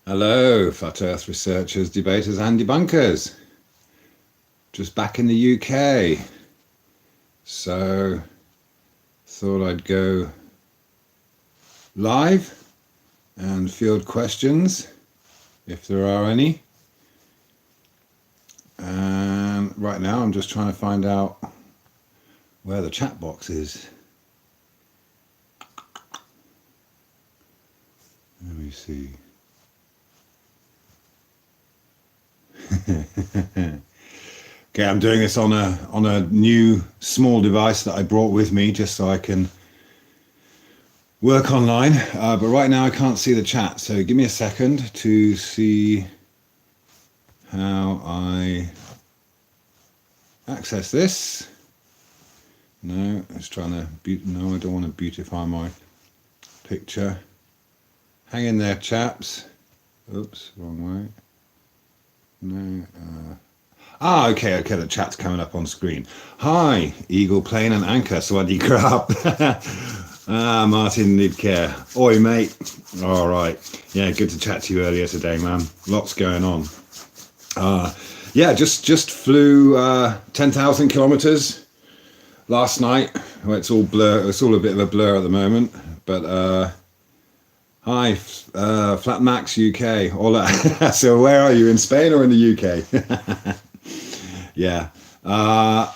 Hello, flat earth researchers, debaters and debunkers. Just back in the UK. So, thought I'd go live and field questions, if there are any. And right now I'm just trying to find out where the chat box is. Let me see. Okay, I'm doing this on a new small device that I brought with me just so I can work online. But right now I can't see the chat, so give me a second to see how I access this. No, it's trying to no, I don't want to beautify my picture. Hang in there, chaps. Oops, wrong way. No. Okay, the chat's coming up on screen. Hi, Eagle Plane and Anchor, Swaddy Crap. Martin Nidcare. Oi, mate. All right. Yeah, good to chat to you earlier today, man. Lots going on. Yeah, just flew 10,000 kilometers last night. Well, it's all blur. It's all a bit of a blur at the moment, but hi, Flat Max UK. Hola. So where are you, in Spain or in the UK? Yeah,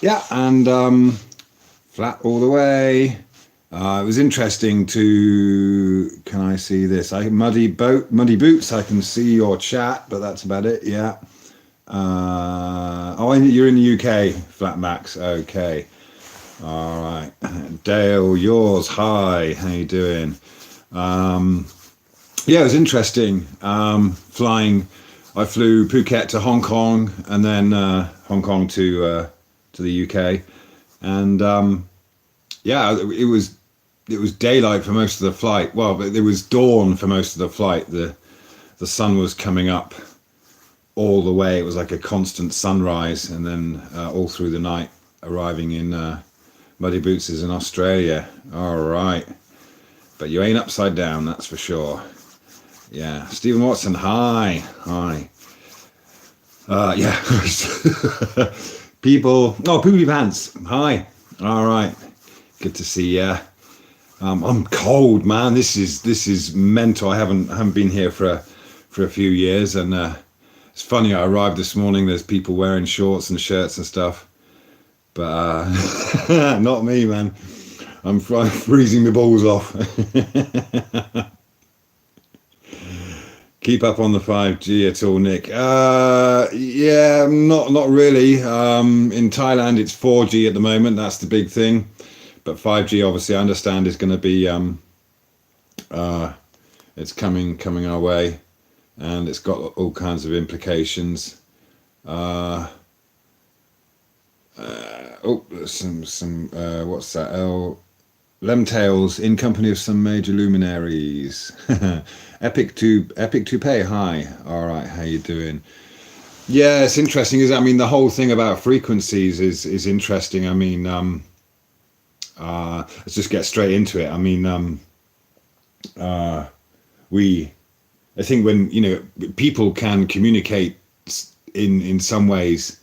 yeah, and flat all the way. It was interesting to. Can I see this? Muddy boots. I can see your chat, but that's about it. Yeah. Oh, you're in the UK, Flat Max. Okay. All right. Dale, yours. Hi. How you doing? Yeah, it was interesting. Flying. I flew Phuket to Hong Kong and then Hong Kong to the UK, and yeah, it was daylight for most of the flight. Well, but it was dawn for most of the flight. The sun was coming up all the way. It was like a constant sunrise, and then all through the night, arriving in Muddy Boots is in Australia. All right, but you ain't upside down, that's for sure. Yeah, Stephen Watson, hi. Yeah. People, Poopy Pants, hi. All right, good to see ya. I'm cold, man. This is mental. I haven't been here for a few years, and it's funny. I arrived this morning. There's people wearing shorts and shirts and stuff, but not me, man. I'm freezing the balls off. Keep up on the 5G at all, Nick? Yeah, not really. In Thailand, it's 4G at the moment. That's the big thing. But 5G, obviously, I understand is going to be it's coming our way, and it's got all kinds of implications. Some what's that? Lemtails in company of some major luminaries. Epic Toupee, hi. All right, how you doing? Yeah, it's interesting. I mean, the whole thing about frequencies is interesting. I mean, let's just get straight into it. I mean, I think when people can communicate in some ways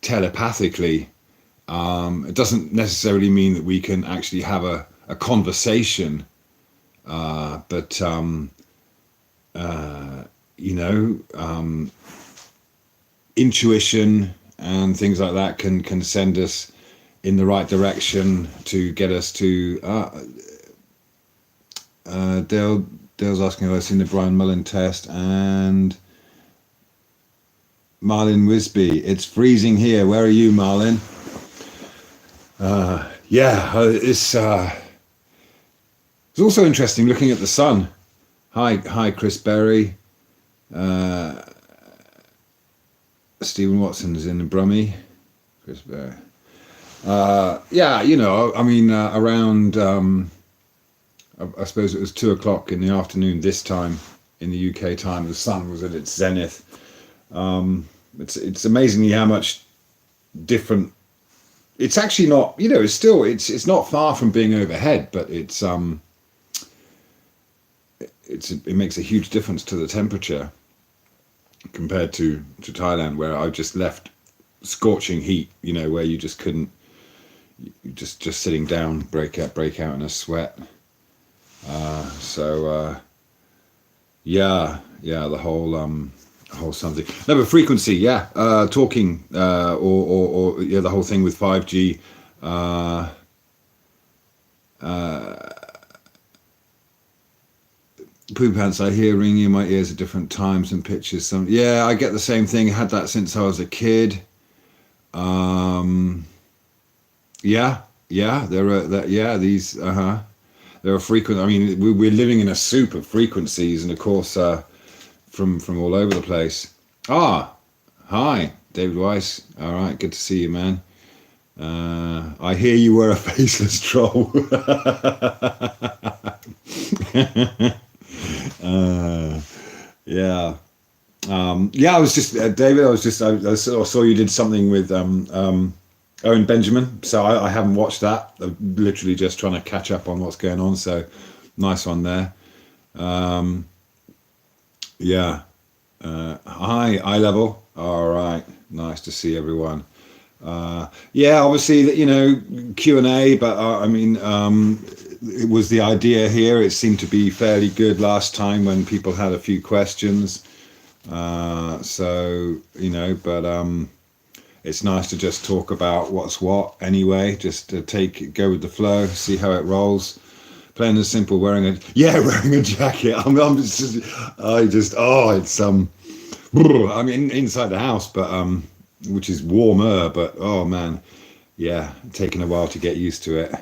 telepathically. It doesn't necessarily mean that we can actually have a conversation, but intuition and things like that can send us in the right direction to get us to. Dale's asking if I've seen the Brian Mullen test, and Marlin Wisby. It's freezing here. Where are you, Marlin? Yeah, it's also interesting looking at the sun. Hi, Chris Berry. Stephen Watson's in Brummie. Chris Berry. Yeah, I mean, around, I suppose it was 2 o'clock in the afternoon this time in the UK time. The sun was at its zenith. It's amazingly how much different. It's actually not, it's not far from being overhead, but it's it makes a huge difference to the temperature compared to Thailand, where I just left scorching heat, where you just couldn't, just sitting down, break out in a sweat. The whole something. No, but frequency, talking, or the whole thing with 5G. Poo pants, I hear ringing in my ears at different times and pitches. I get the same thing. I had that since I was a kid. These, there are frequent. I mean, we're living in a soup of frequencies, and of course, from all over the place. Hi, David Weiss. All right, good to see you, man. I hear you were a faceless troll. I was just David. I saw you did something with Owen Benjamin, so I haven't watched that. I'm literally just trying to catch up on what's going on. So nice one there. Hi, eye level. All right, nice to see everyone. Obviously that Q&A, but it was the idea here. It seemed to be fairly good last time when people had a few questions. It's nice to just talk about what's what anyway, just to go with the flow, see how it rolls. Plain and simple, wearing a jacket. Inside the house, but which is warmer, but oh man, taking a while to get used to it.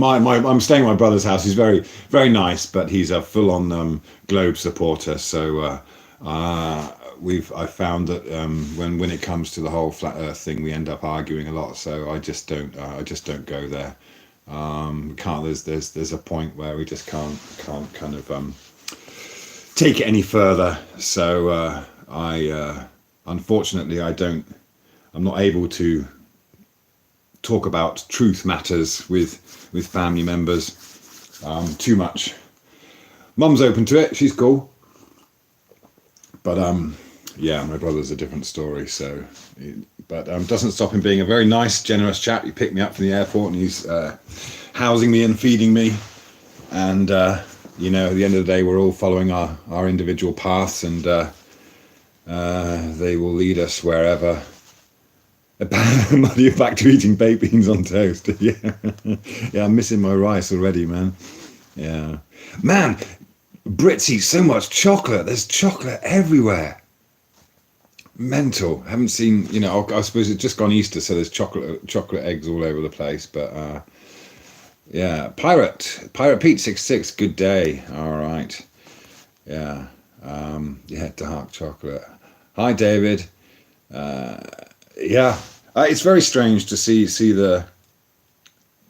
I'm staying at my brother's house. He's very, very nice, but he's a full-on Globe supporter. So I found that when it comes to the whole flat Earth thing, we end up arguing a lot. So I just don't go there. There's a point where we just can't kind of take it any further. So unfortunately I'm not able to talk about truth matters with family members too much. Mum's open to it, she's cool, but my brother's a different story. So but doesn't stop him being a very nice, generous chap. He picked me up from the airport and he's housing me and feeding me, and at the end of the day we're all following our individual paths, and they will lead us wherever. You're back to eating baked beans on toast. I'm missing my rice already, man. Man, Brits eat so much chocolate. There's chocolate everywhere. Mental. Haven't seen, I suppose it's just gone Easter, so there's chocolate eggs all over the place. But Pirate Pete 66. Good day. All right. Dark chocolate. Hi, David. It's very strange to see the.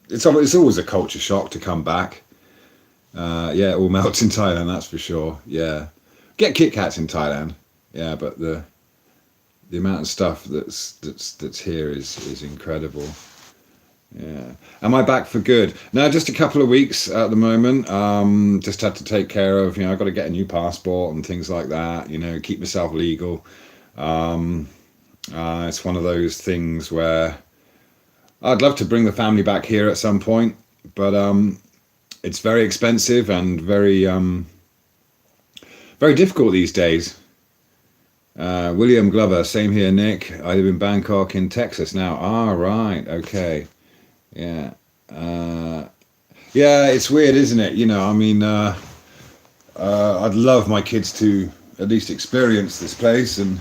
It's always a culture shock to come back. It all melts in Thailand, that's for sure. Get Kit Kats in Thailand. But the amount of stuff that's here is incredible. Am I back for good? No, just a couple of weeks at the moment. Just had to take care of. I've got to get a new passport and things like that. Keep myself legal. It's one of those things where I'd love to bring the family back here at some point, but it's very expensive and very very difficult these days. William Glover, same here, Nick. I live in Bangkok in Texas now. Right, okay. It's weird, isn't it? I'd love my kids to at least experience this place, and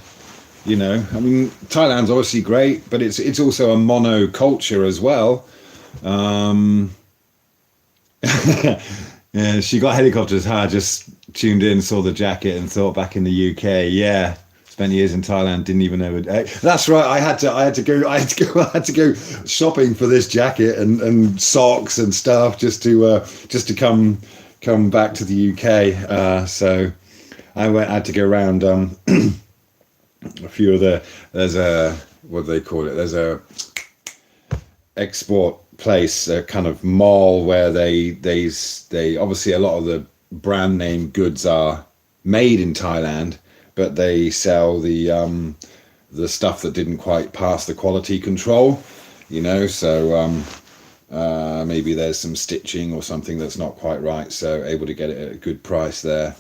Thailand's obviously great, but it's also a mono culture as well. She got helicopters. Just tuned in, saw the jacket, and thought back in the UK. Spent years in Thailand, didn't even know it. That's right. I had to go shopping for this jacket and socks and stuff just to come back to the UK. So I had to go around. A few of there's a, what do they call it? There's a export place, a kind of mall where they obviously a lot of the brand name goods are made in Thailand, but they sell the stuff that didn't quite pass the quality control, you know. So maybe there's some stitching or something that's not quite right, so able to get it at a good price there.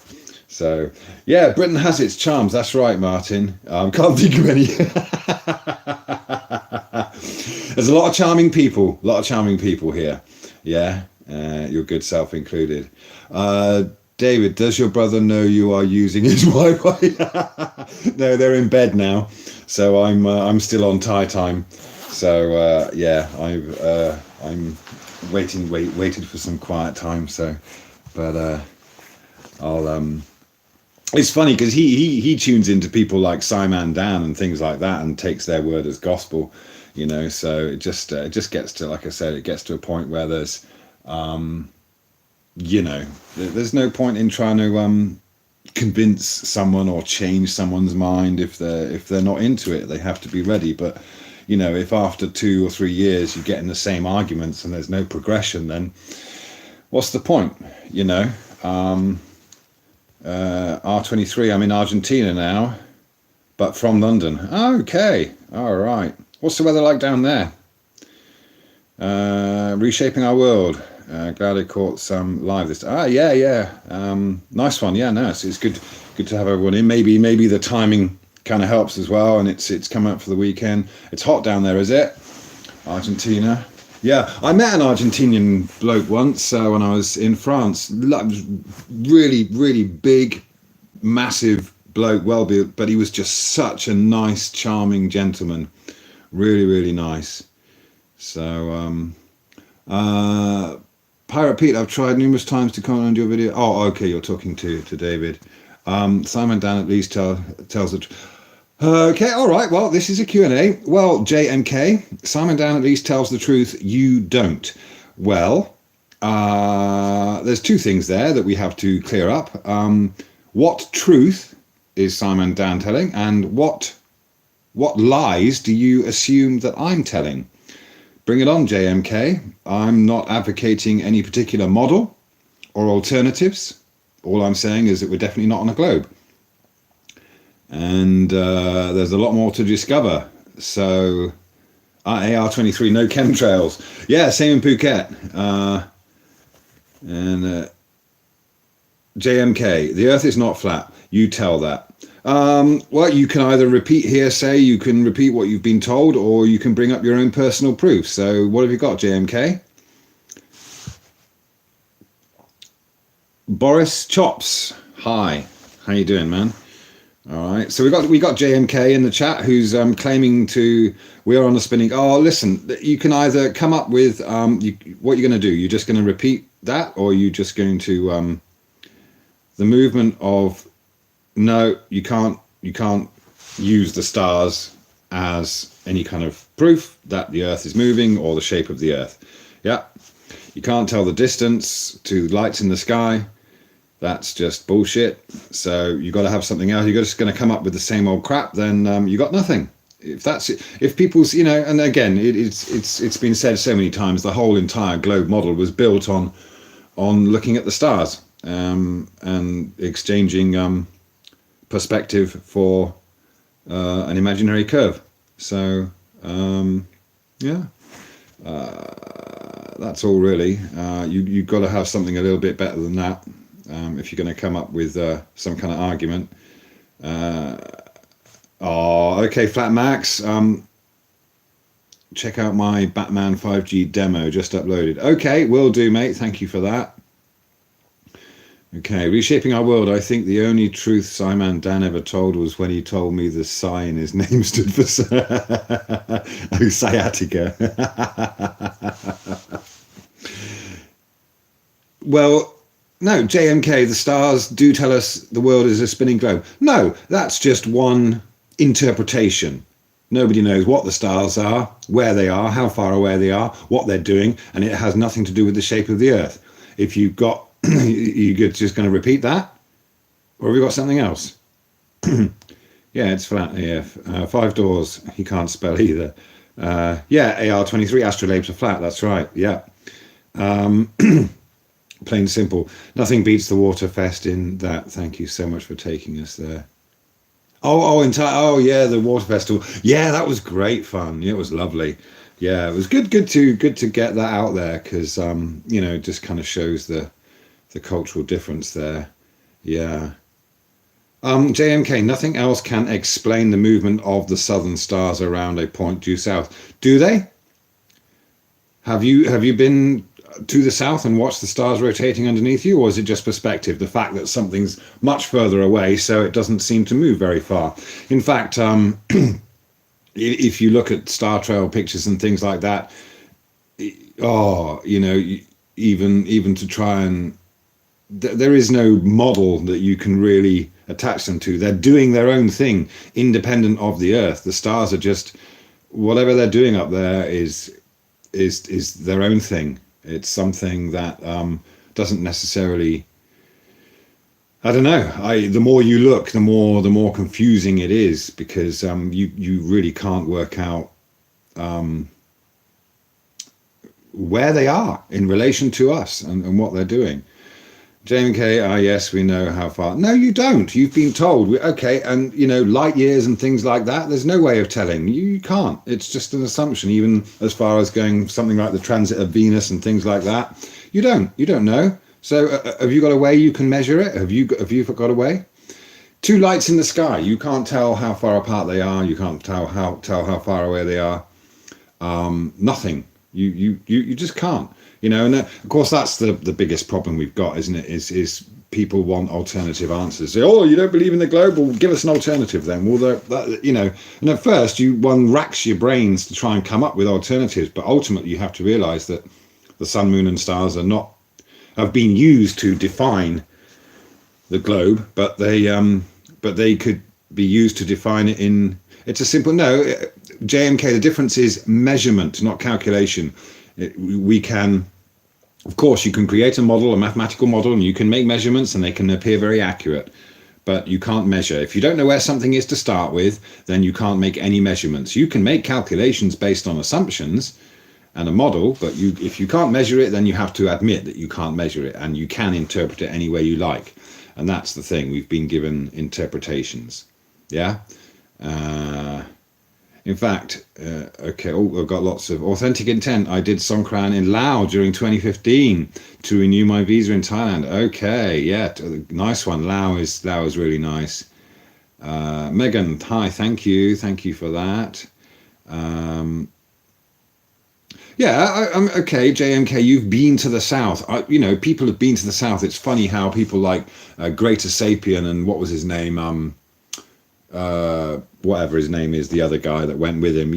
So yeah, Britain has its charms. That's right, Martin. Can't think of any. There's a lot of charming people here. Yeah, your good self included. David, does your brother know you are using his Wi-Fi? No, they're in bed now, so I'm still on Thai time. So yeah, I'm waited for some quiet time. So, but I'll It's funny because he tunes into people like Simon Dan and things like that and takes their word as gospel, you know. So it just gets to, like I said, it gets to a point where there's you know, there's no point in trying to convince someone or change someone's mind if they're not into it. They have to be ready. But you know, if after 2 or 3 years you're getting the same arguments and there's no progression, then what's the point, you know? R23, I'm in Argentina now, but from London. Okay, all right. What's the weather like down there? Reshaping our world. Glad I caught some live this. Yeah. Nice one. Yeah, no, it's good to have everyone in. Maybe the timing kind of helps as well, and it's coming up for the weekend. It's hot down there, is it? Argentina. Yeah, I met an Argentinian bloke once when I was in France. Really big, massive bloke, well built, but he was just such a nice, charming gentleman. Really nice. So, Pirate Pete, I've tried numerous times to comment on your video. Oh, okay, you're talking to David. Simon Dan at least tells the truth. Okay, all right. Well, this is a Q&A. Well, JMK, Simon Dan at least tells the truth. You don't. Well, there's two things there that we have to clear up. What truth is Simon Dan telling, and what lies do you assume that I'm telling? Bring it on, JMK. I'm not advocating any particular model or alternatives. All I'm saying is that we're definitely not on a globe. And there's a lot more to discover. So AR23, no chemtrails. Yeah, same in Phuket. And JMK, the earth is not flat. You tell that. Well, you can either repeat hearsay, you can repeat what you've been told, or you can bring up your own personal proof. So what have you got, JMK? Boris Chops, hi. How you doing, man? All right, so we got JMK in the chat who's claiming we are on the spinning. Oh, listen, you can either come up with what you're going to do. You're just going to repeat that, or you're just going to the movement of no. You can't use the stars as any kind of proof that the Earth is moving or the shape of the Earth. Yeah, you can't tell the distance to lights in the sky. That's just bullshit. So you got to have something else. You're just going to come up with the same old crap. Then you got nothing. If that's it, if people's, you know, and again, it's been said so many times. The whole entire globe model was built on looking at the stars and exchanging perspective for an imaginary curve. So yeah, that's all really. You've got to have something a little bit better than that. If you're going to come up with some kind of argument. Oh, okay, Flat Max. Check out my Batman 5G demo just uploaded. Okay, will do, mate. Thank you for that. Okay, reshaping our world. I think the only truth Simon Dan ever told was when he told me the psi in his name stood for sciatica. Well, no, JMK, the stars do tell us the world is a spinning globe. No, that's just one interpretation. Nobody knows what the stars are, where they are, how far away they are, what they're doing, and it has nothing to do with the shape of the Earth. If you've got, you're just going to repeat that, or have you got something else? Yeah, it's flat. Yeah, 5 doors. He can't spell either. Yeah, AR23, astrolabes are flat. That's right. Yeah. Plain and simple. Nothing beats the Waterfest in that. Thank you so much for taking us there. Oh, yeah, the water festival. Yeah, that was great fun. Yeah, it was lovely. Yeah, it was good to get that out there because just kind of shows the cultural difference there. Yeah. JMK, nothing else can explain the movement of the southern stars around a point due south. Do they? Have you been to the south and watched the stars rotating underneath you, or is it just perspective? The fact that something's much further away, so it doesn't seem to move very far. In fact, if you look at star trail pictures and things like that, oh, even to try and there is no model that you can really attach them to. They're doing their own thing, independent of the Earth. The stars are just whatever they're doing up there is their own thing. It's something that doesn't necessarily. I don't know. The more you look, the more confusing it is because you really can't work out where they are in relation to us and what they're doing. JMK, yes, we know how far. No, you don't. You've been told. Okay, and light years and things like that. There's no way of telling. You can't. It's just an assumption. Even as far as going something like the transit of Venus and things like that, you don't know. So have you got a way you can measure it? Have you got a way? Two lights in the sky. You can't tell how far apart they are. You can't tell how far away they are. Nothing. You just can't. And of course that's the biggest problem we've got, isn't it? Is people want alternative answers. Say, oh, you don't believe in the globe? Well, give us an alternative then. Well, and at first one racks your brains to try and come up with alternatives, but ultimately you have to realise that the sun, moon, and stars have been used to define the globe, but they could be used to define it in. It's a simple JMK. The difference is measurement, not calculation. We can, of course, you can create a model, a mathematical model, and you can make measurements and they can appear very accurate, but you can't measure. If you don't know where something is to start with, then you can't make any measurements. You can make calculations based on assumptions and a model, but if you can't measure it, then you have to admit that you can't measure it and you can interpret it any way you like. And that's the thing. We've been given interpretations. Yeah. In fact, okay, I've got lots of authentic intent. I did Songkran in Laos during 2015 to renew my visa in Thailand. Okay, yeah, nice one. Laos is really nice. Megan, hi, thank you for that. Yeah, I'm okay. JMK, you've been to the south. People have been to the south. It's funny how people like Greater Sapien and what was his name? Whatever his name is, the other guy that went with him,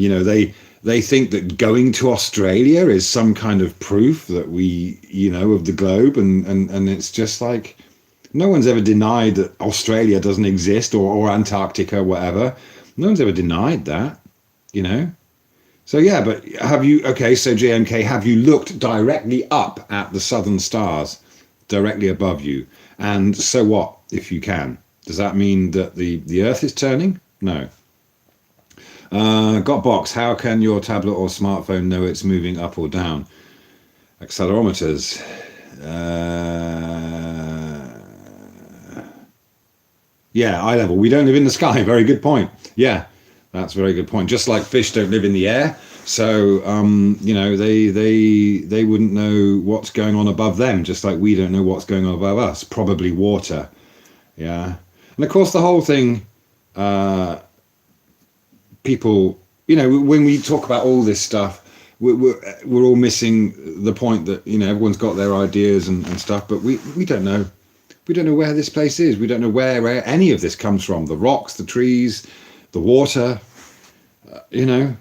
they think that going to Australia is some kind of proof that we, of the globe, and it's just like no one's ever denied that Australia doesn't exist or Antarctica or whatever. No one's ever denied that, So yeah, but so JMK, have you looked directly up at the southern stars directly above you? And so what if you can? Does that mean that the Earth is turning? No. Got box. How can your tablet or smartphone know it's moving up or down? Accelerometers. Yeah, eye level. We don't live in the sky. Very good point. Yeah, that's a very good point. Just like fish don't live in the air, so they wouldn't know what's going on above them, just like we don't know what's going on above us. Probably water. Yeah. And of course, the whole thing, people, when we talk about all this stuff, we're all missing the point that, everyone's got their ideas and stuff, but we don't know. We don't know where this place is. We don't know where any of this comes from. The rocks, the trees, the water, JMK,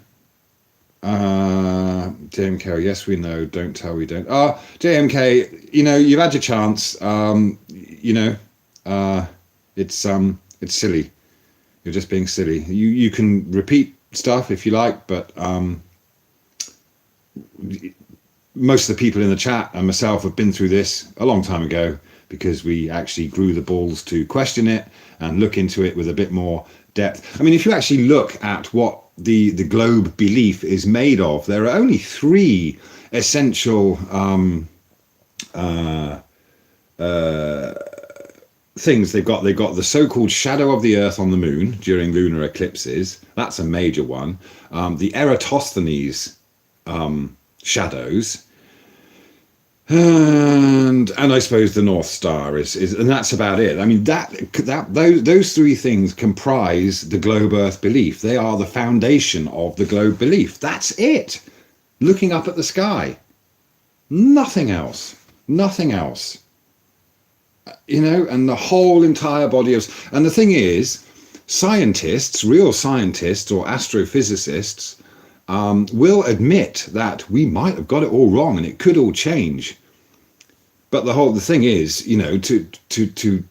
yes, we know. Don't tell we don't. JMK, you've had your chance. It's silly. You're just being silly. You can repeat stuff if you like, but most of the people in the chat and myself have been through this a long time ago because we actually grew the balls to question it and look into it with a bit more depth. I mean, if you actually look at what the globe belief is made of, there are only three essential things. They've got the so-called shadow of the Earth on the Moon during lunar eclipses. That's a major one. The Eratosthenes shadows, and I suppose the North Star is, and that's about it. I mean, those three things comprise the globe Earth belief. They are the foundation of the globe belief. That's it. Looking up at the sky, nothing else, nothing else. You know, and the whole entire body of, and the thing is, scientists, real scientists or astrophysicists, will admit that we might have got it all wrong and it could all change. But the thing is, you know, to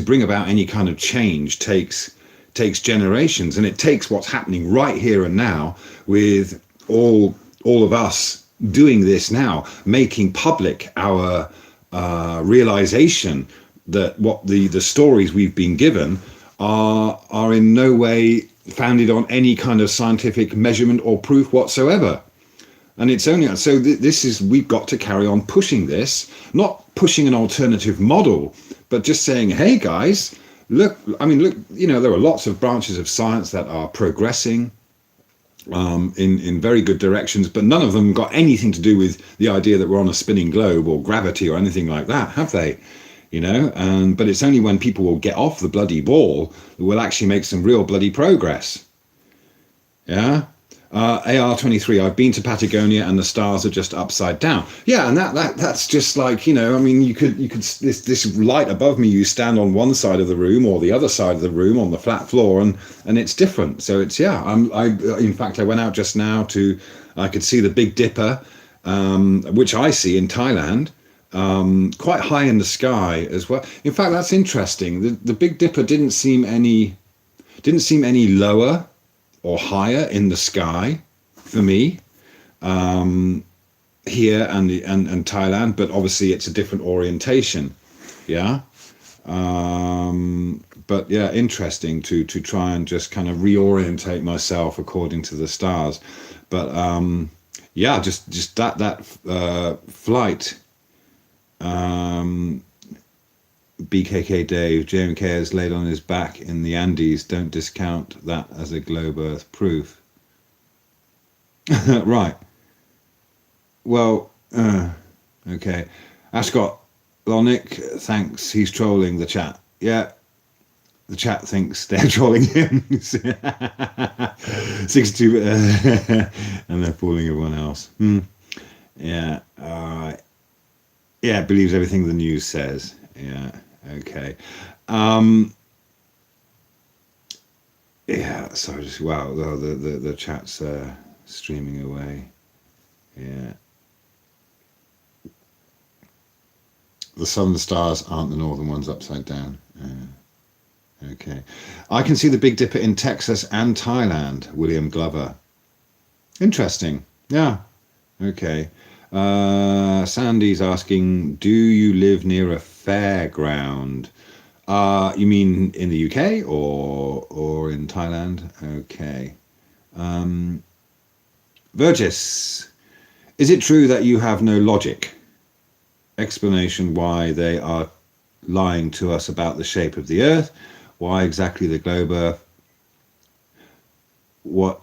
bring about any kind of change takes generations, and it takes what's happening right here and now with all of us doing this now, making public our realization that what the stories we've been given are in no way founded on any kind of scientific measurement or proof whatsoever. And it's only so this is, we've got to carry on pushing this, not pushing an alternative model, but just saying, hey guys, look, I mean, look, you know, there are lots of branches of science that are progressing in very good directions, but none of them got anything to do with the idea that we're on a spinning globe or gravity or anything like that, have they? You know, but it's only when people will get off the bloody ball that we'll actually make some real bloody progress. Yeah. AR23, I've been to Patagonia and the stars are just upside down. Yeah, and that's just like, you know, I mean, you could this light above me, you stand on one side of the room or the other side of the room on the flat floor, and it's different. So it's, yeah, in fact, I went out just now I could see the Big Dipper, which I see in Thailand, quite high in the sky as well. In fact, that's interesting. The Big Dipper didn't seem any lower or higher in the sky for me here and Thailand, but obviously it's a different orientation. Yeah. But yeah, interesting to try and just kind of reorientate myself according to the stars. But yeah, just that flight. BKK Dave, JMK has laid on his back in the Andes. Don't discount that as a globe Earth proof. Right. Well, okay. Ascot Lonick thanks. He's trolling the chat. Yeah. The chat thinks they're trolling him. 62, and they're fooling everyone else. Yeah. Yeah, believes everything the news says. Yeah. Okay. Yeah. So just wow. The chat's streaming away. Yeah. The southern stars aren't the northern ones upside down. Okay. I can see the Big Dipper in Texas and Thailand. William Glover. Interesting. Yeah. Okay. Sandy's asking, do you live near a fairground? You mean in the UK or in Thailand? Okay. Vergis, is it true that you have no logic? Explanation why they are lying to us about the shape of the Earth? Why exactly the globe Earth? What?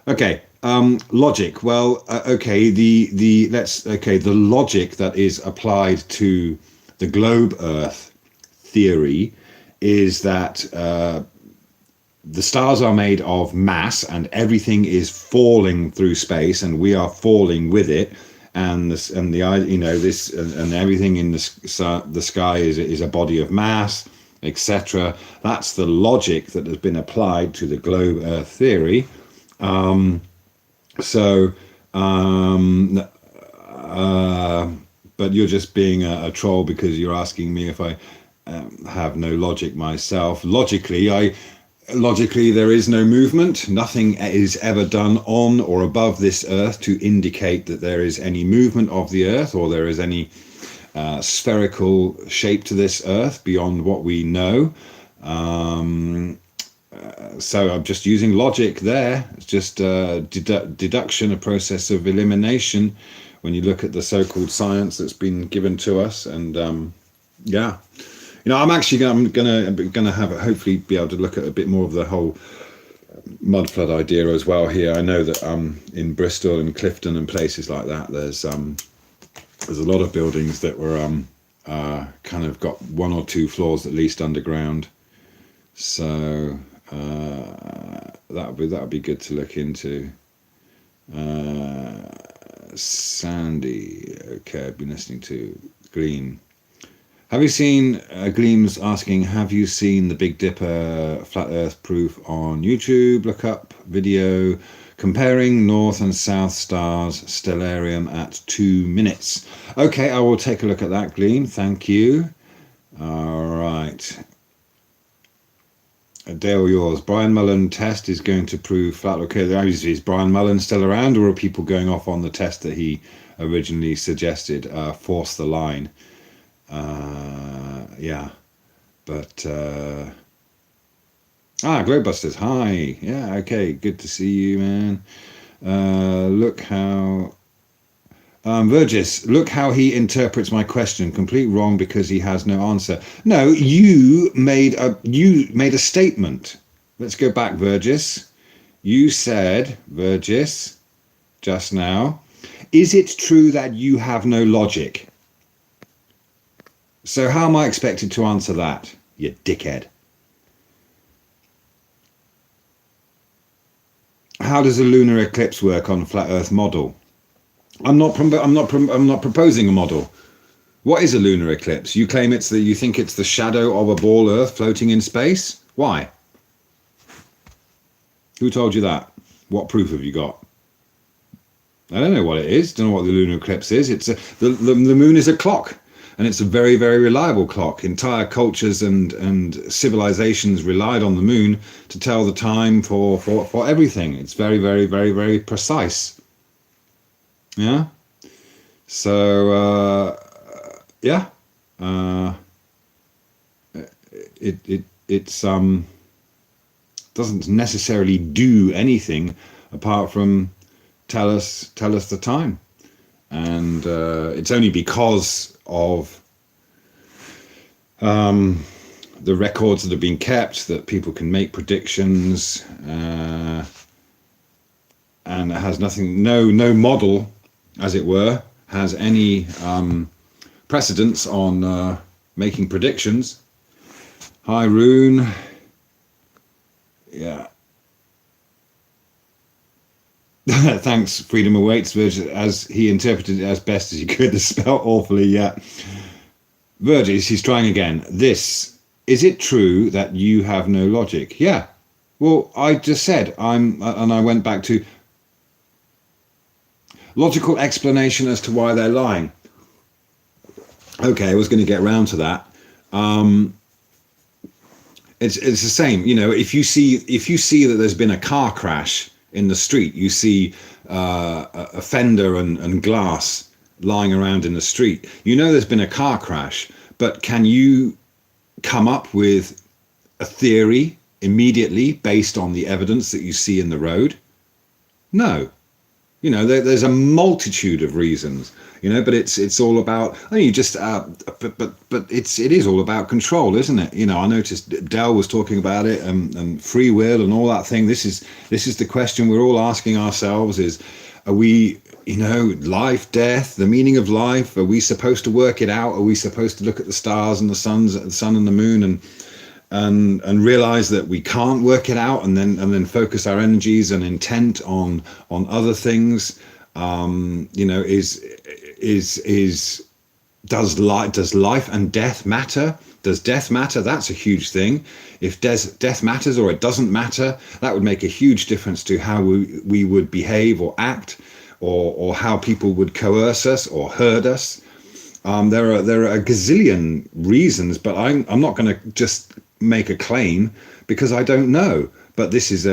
Okay. Logic. Well, okay. The logic that is applied to the globe Earth theory is that the stars are made of mass, and everything is falling through space, and we are falling with it, and everything in the sky is a body of mass, etc. That's the logic that has been applied to the globe Earth theory. But you're just being a troll because you're asking me if I have no logic myself. Logically, there is no movement. Nothing is ever done on or above this Earth to indicate that there is any movement of the Earth or there is any spherical shape to this Earth beyond what we know. So I'm just using logic there. It's just deduction, a process of elimination. When you look at the so-called science that's been given to us, and yeah, I'm actually gonna have it. Hopefully, be able to look at a bit more of the whole mud flood idea as well here. I know that in Bristol and Clifton and places like that, there's a lot of buildings that were kind of got 1 or 2 floors at least underground. So that would be good to look into. Sandy, okay, I've been listening to Gleam. Have you seen Gleam's asking, have you seen the Big Dipper flat earth proof on YouTube? Look up video comparing north and south stars stellarium at 2 minutes. Okay, I will take a look at that, Gleam. Thank you. All right. Dale, yours. Brian Mullen test is going to prove flat. Okay, is Brian Mullen still around, or are people going off on the test that he originally suggested? Force the line. Yeah, but Globebusters, hi. Yeah, okay, good to see you, man. Look how Vergis, look how he interprets my question. Complete wrong because he has no answer. No, you made a statement. Let's go back, Vergis. You said, Vergis, just now, is it true that you have no logic? So how am I expected to answer that, you dickhead? How does a lunar eclipse work on a flat Earth model? I'm not proposing a model. What is a lunar eclipse? You claim you think it's the shadow of a ball Earth floating in space? Why? Who told you that? What proof have you got? I don't know what it is. Don't know what the lunar eclipse is. The moon is a clock, and it's a very, very reliable clock. Entire cultures and civilizations relied on the moon to tell the time for everything. It's very, very, very, very precise. Yeah. So yeah. It's doesn't necessarily do anything apart from tell us the time, and it's only because of the records that have been kept that people can make predictions, and it has nothing, no model, as it were, has any precedence on making predictions. Hi, Rune. Yeah. Thanks, Freedom Awaits, as he interpreted it as best as he could. The spell awfully, yeah. Virgis, he's trying again. Is it true that you have no logic? Yeah. Well, I just said, and I went back to logical explanation as to why they're lying. Okay, I was going to get round to that. It's the same, if you see that there's been a car crash in the street, you see a fender and glass lying around in the street, there's been a car crash, but can you come up with a theory immediately based on the evidence that you see in the road? No. There's a multitude of reasons, but it's all about, but it is all about control, isn't it? I noticed Dell was talking about it, and free will and all that thing. This is the question we're all asking ourselves: are we, life, death, the meaning of life? Are we supposed to work it out? Are we supposed to look at the stars and the sun and the moon and realize that we can't work it out, and then focus our energies and intent on other things? Does life and death matter? Does death matter? That's a huge thing. If death matters or it doesn't matter, that would make a huge difference to how we would behave or act, or how people would coerce us or hurt us. There are a gazillion reasons, but I'm not going to just make a claim because I don't know. But this is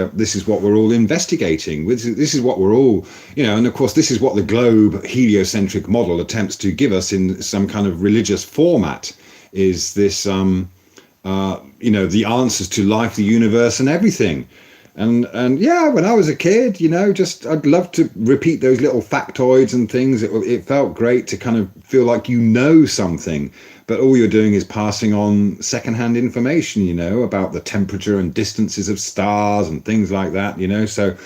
what we're all investigating. This is what we're all, and of course this is what the globe heliocentric model attempts to give us in some kind of religious format. Is this the answers to life, the universe, and everything. And yeah, when I was a kid, just I'd love to repeat those little factoids and things. It felt great to kind of feel like something, but all you're doing is passing on secondhand information, about the temperature and distances of stars and things like that. So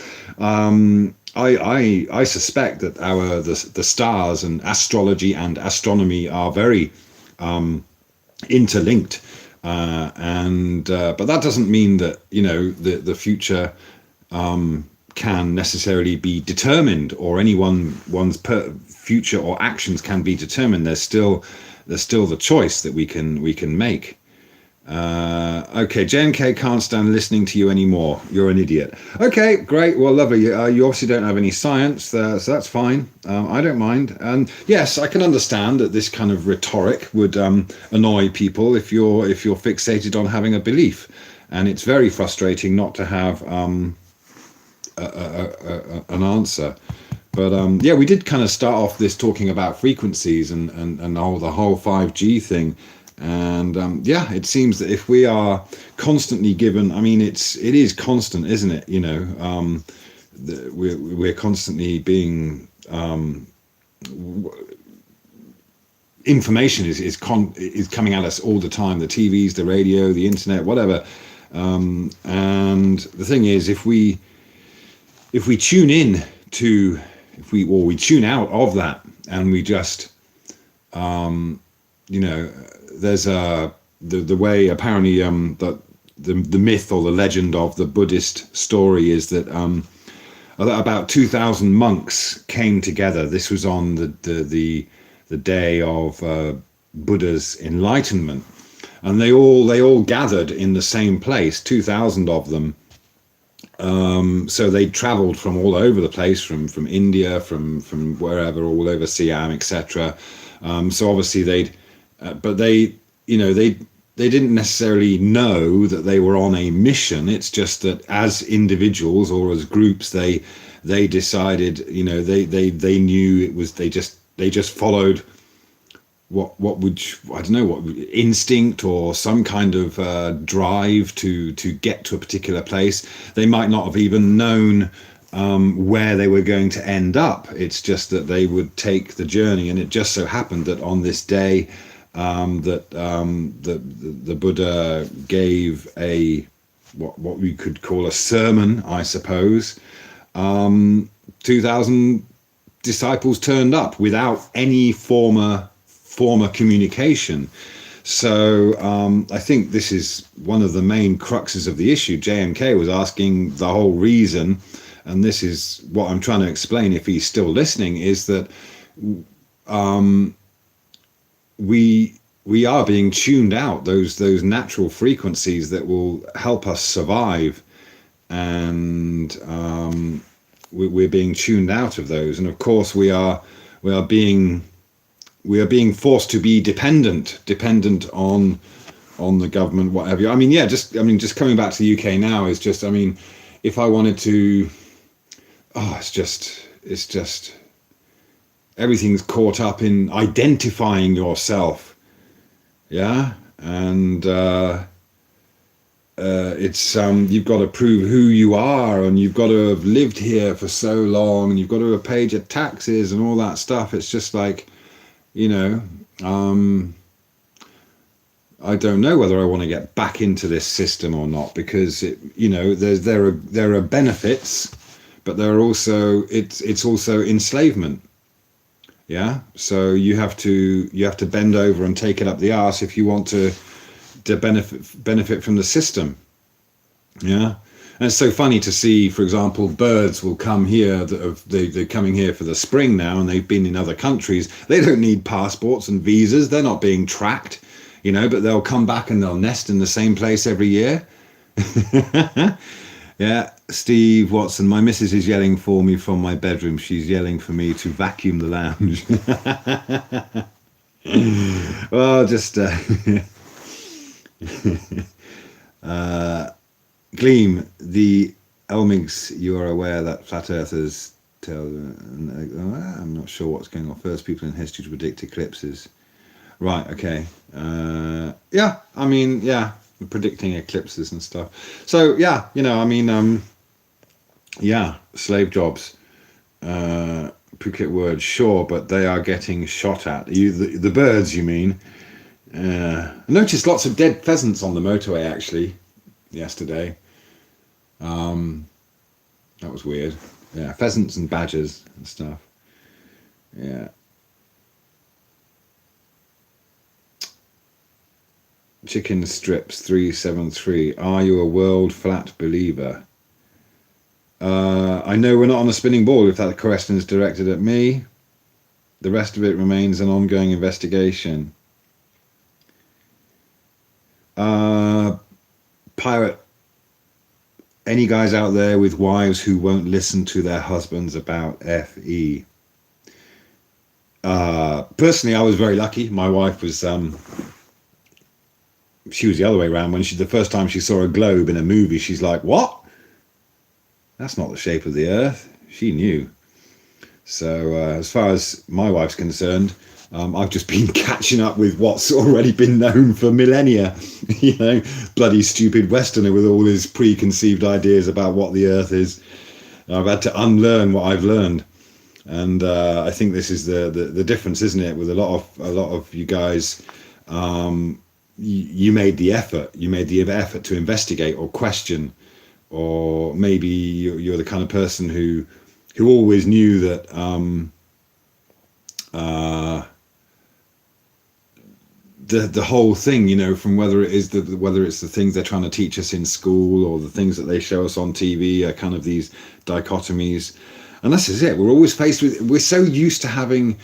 I suspect that the stars and astrology and astronomy are very interlinked, but that doesn't mean that the future can necessarily be determined, or one's future or actions can be determined. There's still the choice that we can make. Okay, JNK can't stand listening to you anymore. You're an idiot. Okay, great. Well, lovely. You obviously don't have any science, so that's fine. I don't mind. And yes, I can understand that this kind of rhetoric would annoy people if you're fixated on having a belief, and it's very frustrating not to have an answer. But yeah, we did kind of start off this talking about frequencies and the whole 5G thing. And yeah, it seems that if we are constantly given, I mean, it is constant, isn't it? We're constantly being information is coming at us all the time. The TVs, the radio, the internet, whatever. And the thing is, if we tune in to, we tune out of that, and we just there's the way apparently that the myth or the legend of the Buddhist story is that about 2,000 monks came together. This was on the day of Buddha's enlightenment, and they all gathered in the same place, 2,000 of them. So they travelled from all over the place, from India, from wherever, all over Siam, etc. So obviously they didn't necessarily know that they were on a mission. It's just that as individuals or as groups, they decided, they knew it was, they just followed what instinct or some kind of drive to get to a particular place. They might not have even known where they were going to end up. It's just that they would take the journey, and it just so happened that on this day that the Buddha gave what we could call a sermon, I suppose. 2,000 disciples turned up without any former communication. So I think this is one of the main cruxes of the issue. JMK was asking the whole reason, and this is what I'm trying to explain, if he's still listening, is that we are being tuned out, those natural frequencies that will help us survive, and we're being tuned out of those. And of course we are being forced to be dependent on the government, whatever. I mean, just coming back to the UK now is just, I mean, if I wanted to, it's just everything's caught up in identifying yourself. Yeah. And it's you've got to prove who you are, and you've got to have lived here for so long, and you've got to have paid your taxes and all that stuff. It's just like, I don't know whether I want to get back into this system or not, because there are benefits, but there are also it's also enslavement. Yeah, so you have to bend over and take it up the arse if you want to benefit from the system. Yeah, and it's so funny to see, for example, birds will come here they're coming here for the spring now, and they've been in other countries. They don't need passports and visas. They're not being tracked, but they'll come back and they'll nest in the same place every year. Yeah, Steve Watson, my missus is yelling for me from my bedroom. She's yelling for me to vacuum the lounge. Well, just Gleam, the Elmigs, you are aware that flat earthers tell, I'm not sure what's going on. First people in history to predict eclipses. Right, okay. Yeah, I mean, yeah. predicting eclipses and stuff. So yeah, I mean, yeah, slave jobs. Phuket word, sure, but they are getting shot at. The birds, you mean? I noticed lots of dead pheasants on the motorway actually yesterday. That was weird. Yeah, pheasants and badgers and stuff. Yeah. Chicken strips 373. Are you a world flat believer? I know we're not on a spinning ball if that question is directed at me. The rest of it remains an ongoing investigation. Pirate, any guys out there with wives who won't listen to their husbands about FE? Personally, I was very lucky. My wife was, she was the other way around. When the first time she saw a globe in a movie, she's like, what? That's not the shape of the earth. She knew. So as far as my wife's concerned, I've just been catching up with what's already been known for millennia. Bloody stupid Westerner with all his preconceived ideas about what the earth is. I've had to unlearn what I've learned. And I think this is the difference, isn't it? With a lot of you guys, you made the effort. You made the effort to investigate or question, or maybe you're the kind of person who always knew that the whole thing, from whether it's the things they're trying to teach us in school or the things that they show us on TV are kind of these dichotomies. And this is it. We're always faced with. We're so used to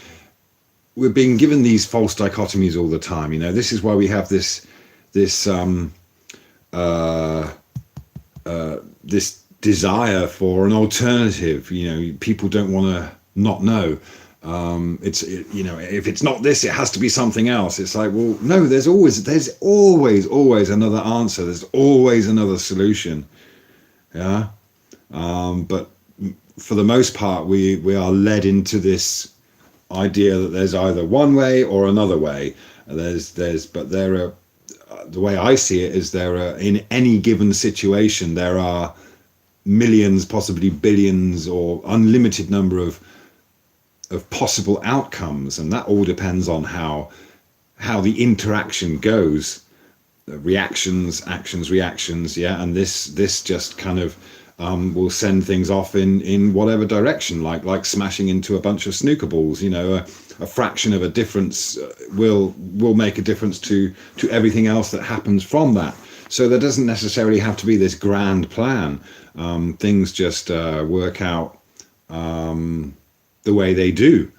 we're being given these false dichotomies all the time. This is why we have this desire for an alternative. People don't want to not know. If it's not this, it has to be something else. It's like, well, no. There's always another answer. There's always another solution. Yeah. But for the most part, we are led into this idea that there's either one way or another way. But there are, the way I see it is there are, in any given situation, there are millions, possibly billions, or unlimited number of possible outcomes, and that all depends on how the interaction goes. Reactions, actions, reactions, yeah, and this just kind of will send things off in whatever direction, like smashing into a bunch of snooker balls. A fraction of a difference will make a difference to everything else that happens from that. So there doesn't necessarily have to be this grand plan. Things just work out the way they do.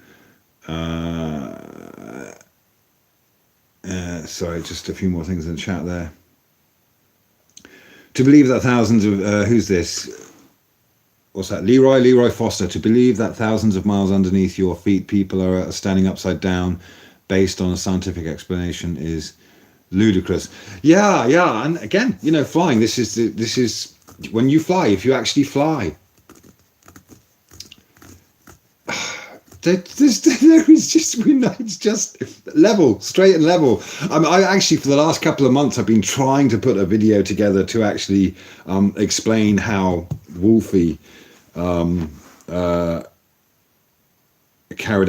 Sorry, just a few more things in the chat there. To believe that thousands of who's this? What's that? Leroy Foster. To believe that thousands of miles underneath your feet, people are standing upside down, based on a scientific explanation, is ludicrous. Yeah, and again, flying. This is when you fly. If you actually fly, there is just, it's just level, straight and level. I actually, for the last couple of months, I've been trying to put a video together to actually explain how Wolfie carried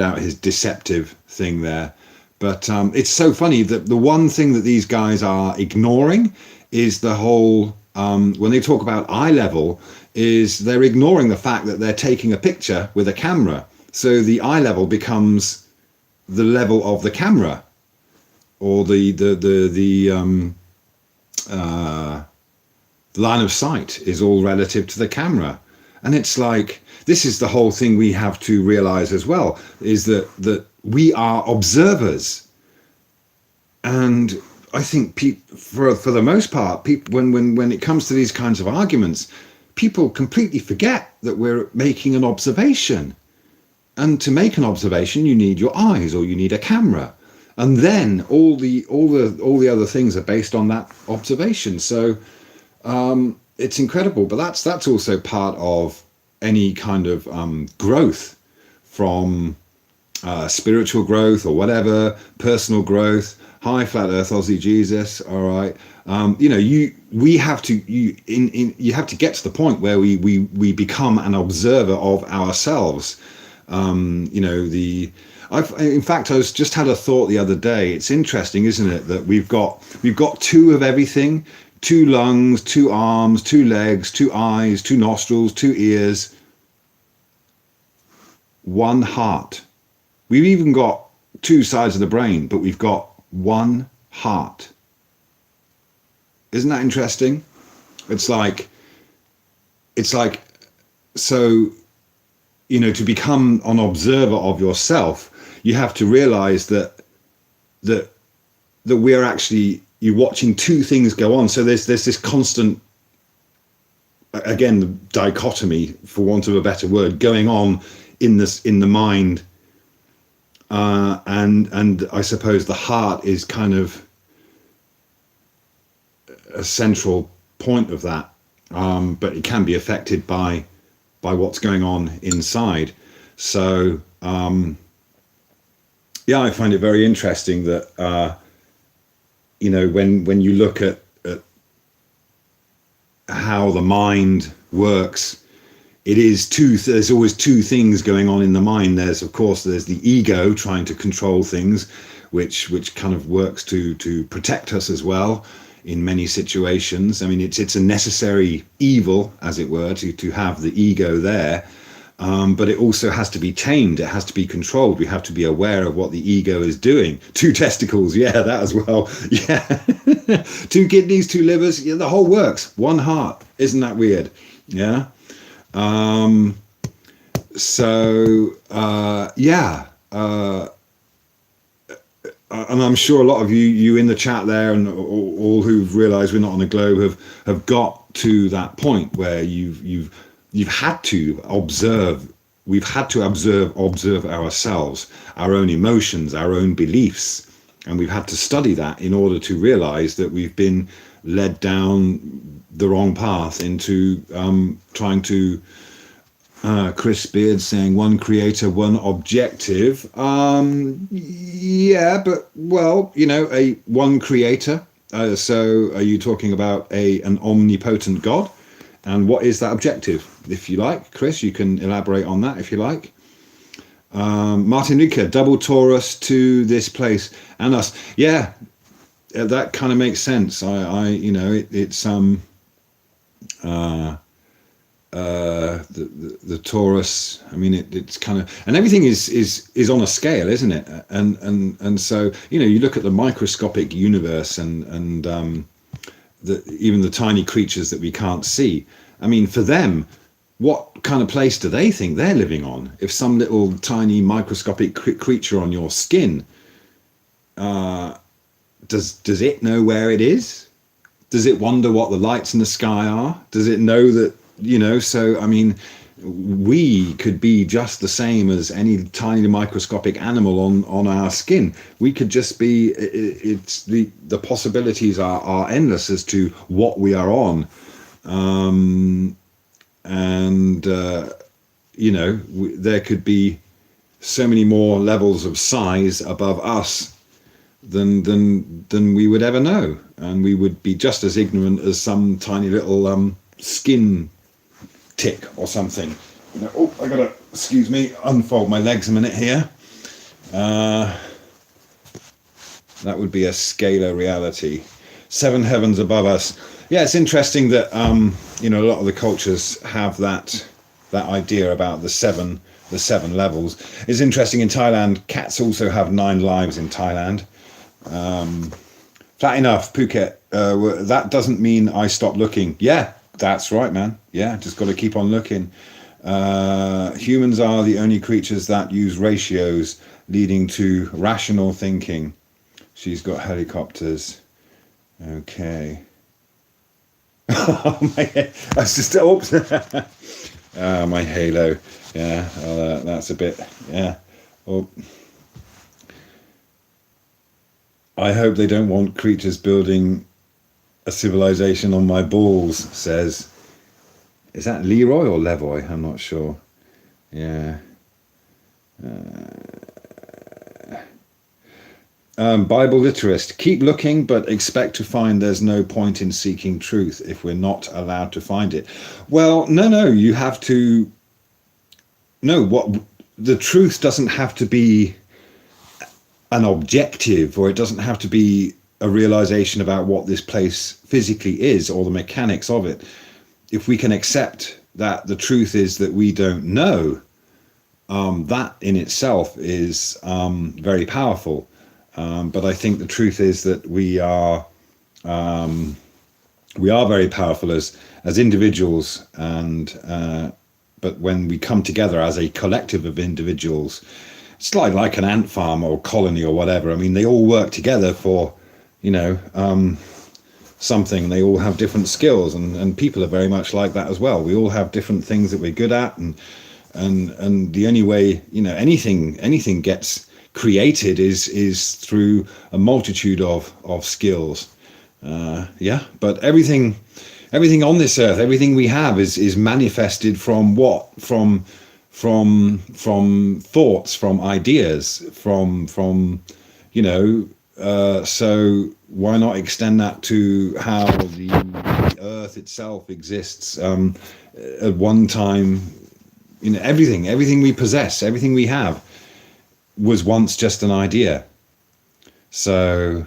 out his deceptive thing there. But it's so funny that the one thing that these guys are ignoring is the whole, when they talk about eye level, is they're ignoring the fact that they're taking a picture with a camera. So the eye level becomes the level of the camera, or the line of sight is all relative to the camera. And it's like, this is the whole thing we have to realize as well, is that we are observers. And I think for the most part, when it comes to these kinds of arguments, people completely forget that we're making an observation. And to make an observation, you need your eyes, or you need a camera, and then all the other things are based on that observation. So it's incredible, but that's also part of any kind of growth from spiritual growth or whatever, personal growth. Hi, flat Earth Aussie Jesus. All right, we have to you have to get to the point where we become an observer of ourselves. In fact, I was just had a thought the other day. It's interesting, isn't it, that we've got two of everything: two lungs, two arms, two legs, two eyes, two nostrils, two ears, one heart. We've even got two sides of the brain, but we've got one heart. Isn't that interesting? It's like so, to become an observer of yourself, you have to realize that we're actually, you're watching two things go on. So there's this constant, again, dichotomy, for want of a better word, going on in the mind. And I suppose the heart is kind of a central point of that, but it can be affected by what's going on inside. So I find it very interesting that when you look at how the mind works, there's always two things going on in the mind. There's the ego trying to control things, which kind of works to protect us as well in many situations. I mean, it's a necessary evil, as it were, to have the ego there. But it also has to be tamed. It has to be controlled. We have to be aware of what the ego is doing. Two testicles, yeah, that as well. Yeah. Two kidneys, two livers, yeah, the whole works. One heart. Isn't that weird? Yeah. And I'm sure a lot of you in the chat there, and all who've realised we're not on the globe, have got to that point where you've had to observe. We've had to observe ourselves, our own emotions, our own beliefs, and we've had to study that in order to realise that we've been led down the wrong path into trying to. Chris Beard saying one creator, one objective. Yeah, but a one creator. So are you talking about an omnipotent God? And what is that objective? If you like, Chris, you can elaborate on that if you like. Martin Luther, double Taurus to this place and us. Yeah, that kind of makes sense. The Taurus, I mean, it's kind of, and everything is on a scale, isn't it? And so you look at the microscopic universe and even the tiny creatures that we can't see. I mean, for them, what kind of place do they think they're living on? If some little tiny microscopic creature on your skin, does it know where it is? Does it wonder what the lights in the sky are? Does it know that? So I mean, we could be just the same as any tiny microscopic animal on our skin. We could just be. It's the possibilities are endless as to what we are on, there could be so many more levels of size above us than we would ever know, and we would be just as ignorant as some tiny little skin tick or something. I gotta, excuse me, unfold my legs a minute here. That would be a scalar reality. Seven heavens above us. Yeah, it's interesting that a lot of the cultures have that idea about the seven levels. It's interesting, in Thailand, cats also have 9 lives in Thailand. Flat enough, Phuket. That doesn't mean I stop looking. Yeah, that's right, man. Yeah, just got to keep on looking. Humans are the only creatures that use ratios, leading to rational thinking. She's got helicopters. Okay. Oh, my head. That's just, oops. My halo. Yeah, that's a bit, yeah. Oh. I hope they don't want creatures building a civilization on my balls, says. Is that Leroy or Levoy? I'm not sure. Yeah. Bible literist, keep looking, but expect to find there's no point in seeking truth if we're not allowed to find it. Well, no, you have to. No, what the truth doesn't have to be an objective, or it doesn't have to be a realization about what this place physically is or the mechanics of it. If we can accept that the truth is that we don't know, that in itself is very powerful. But I think the truth is that we are very powerful as individuals, and but when we come together as a collective of individuals, it's like an ant farm or colony or whatever. I mean, they all work together for, something. They all have different skills, and people are very much like that as well. We all have different things that we're good at, and the only way, anything gets created is through a multitude of skills. But everything on this earth, everything we have is manifested from what? From thoughts, from ideas, from so why not extend that to how the earth itself exists? At one time, everything we possess, everything we have was once just an idea. So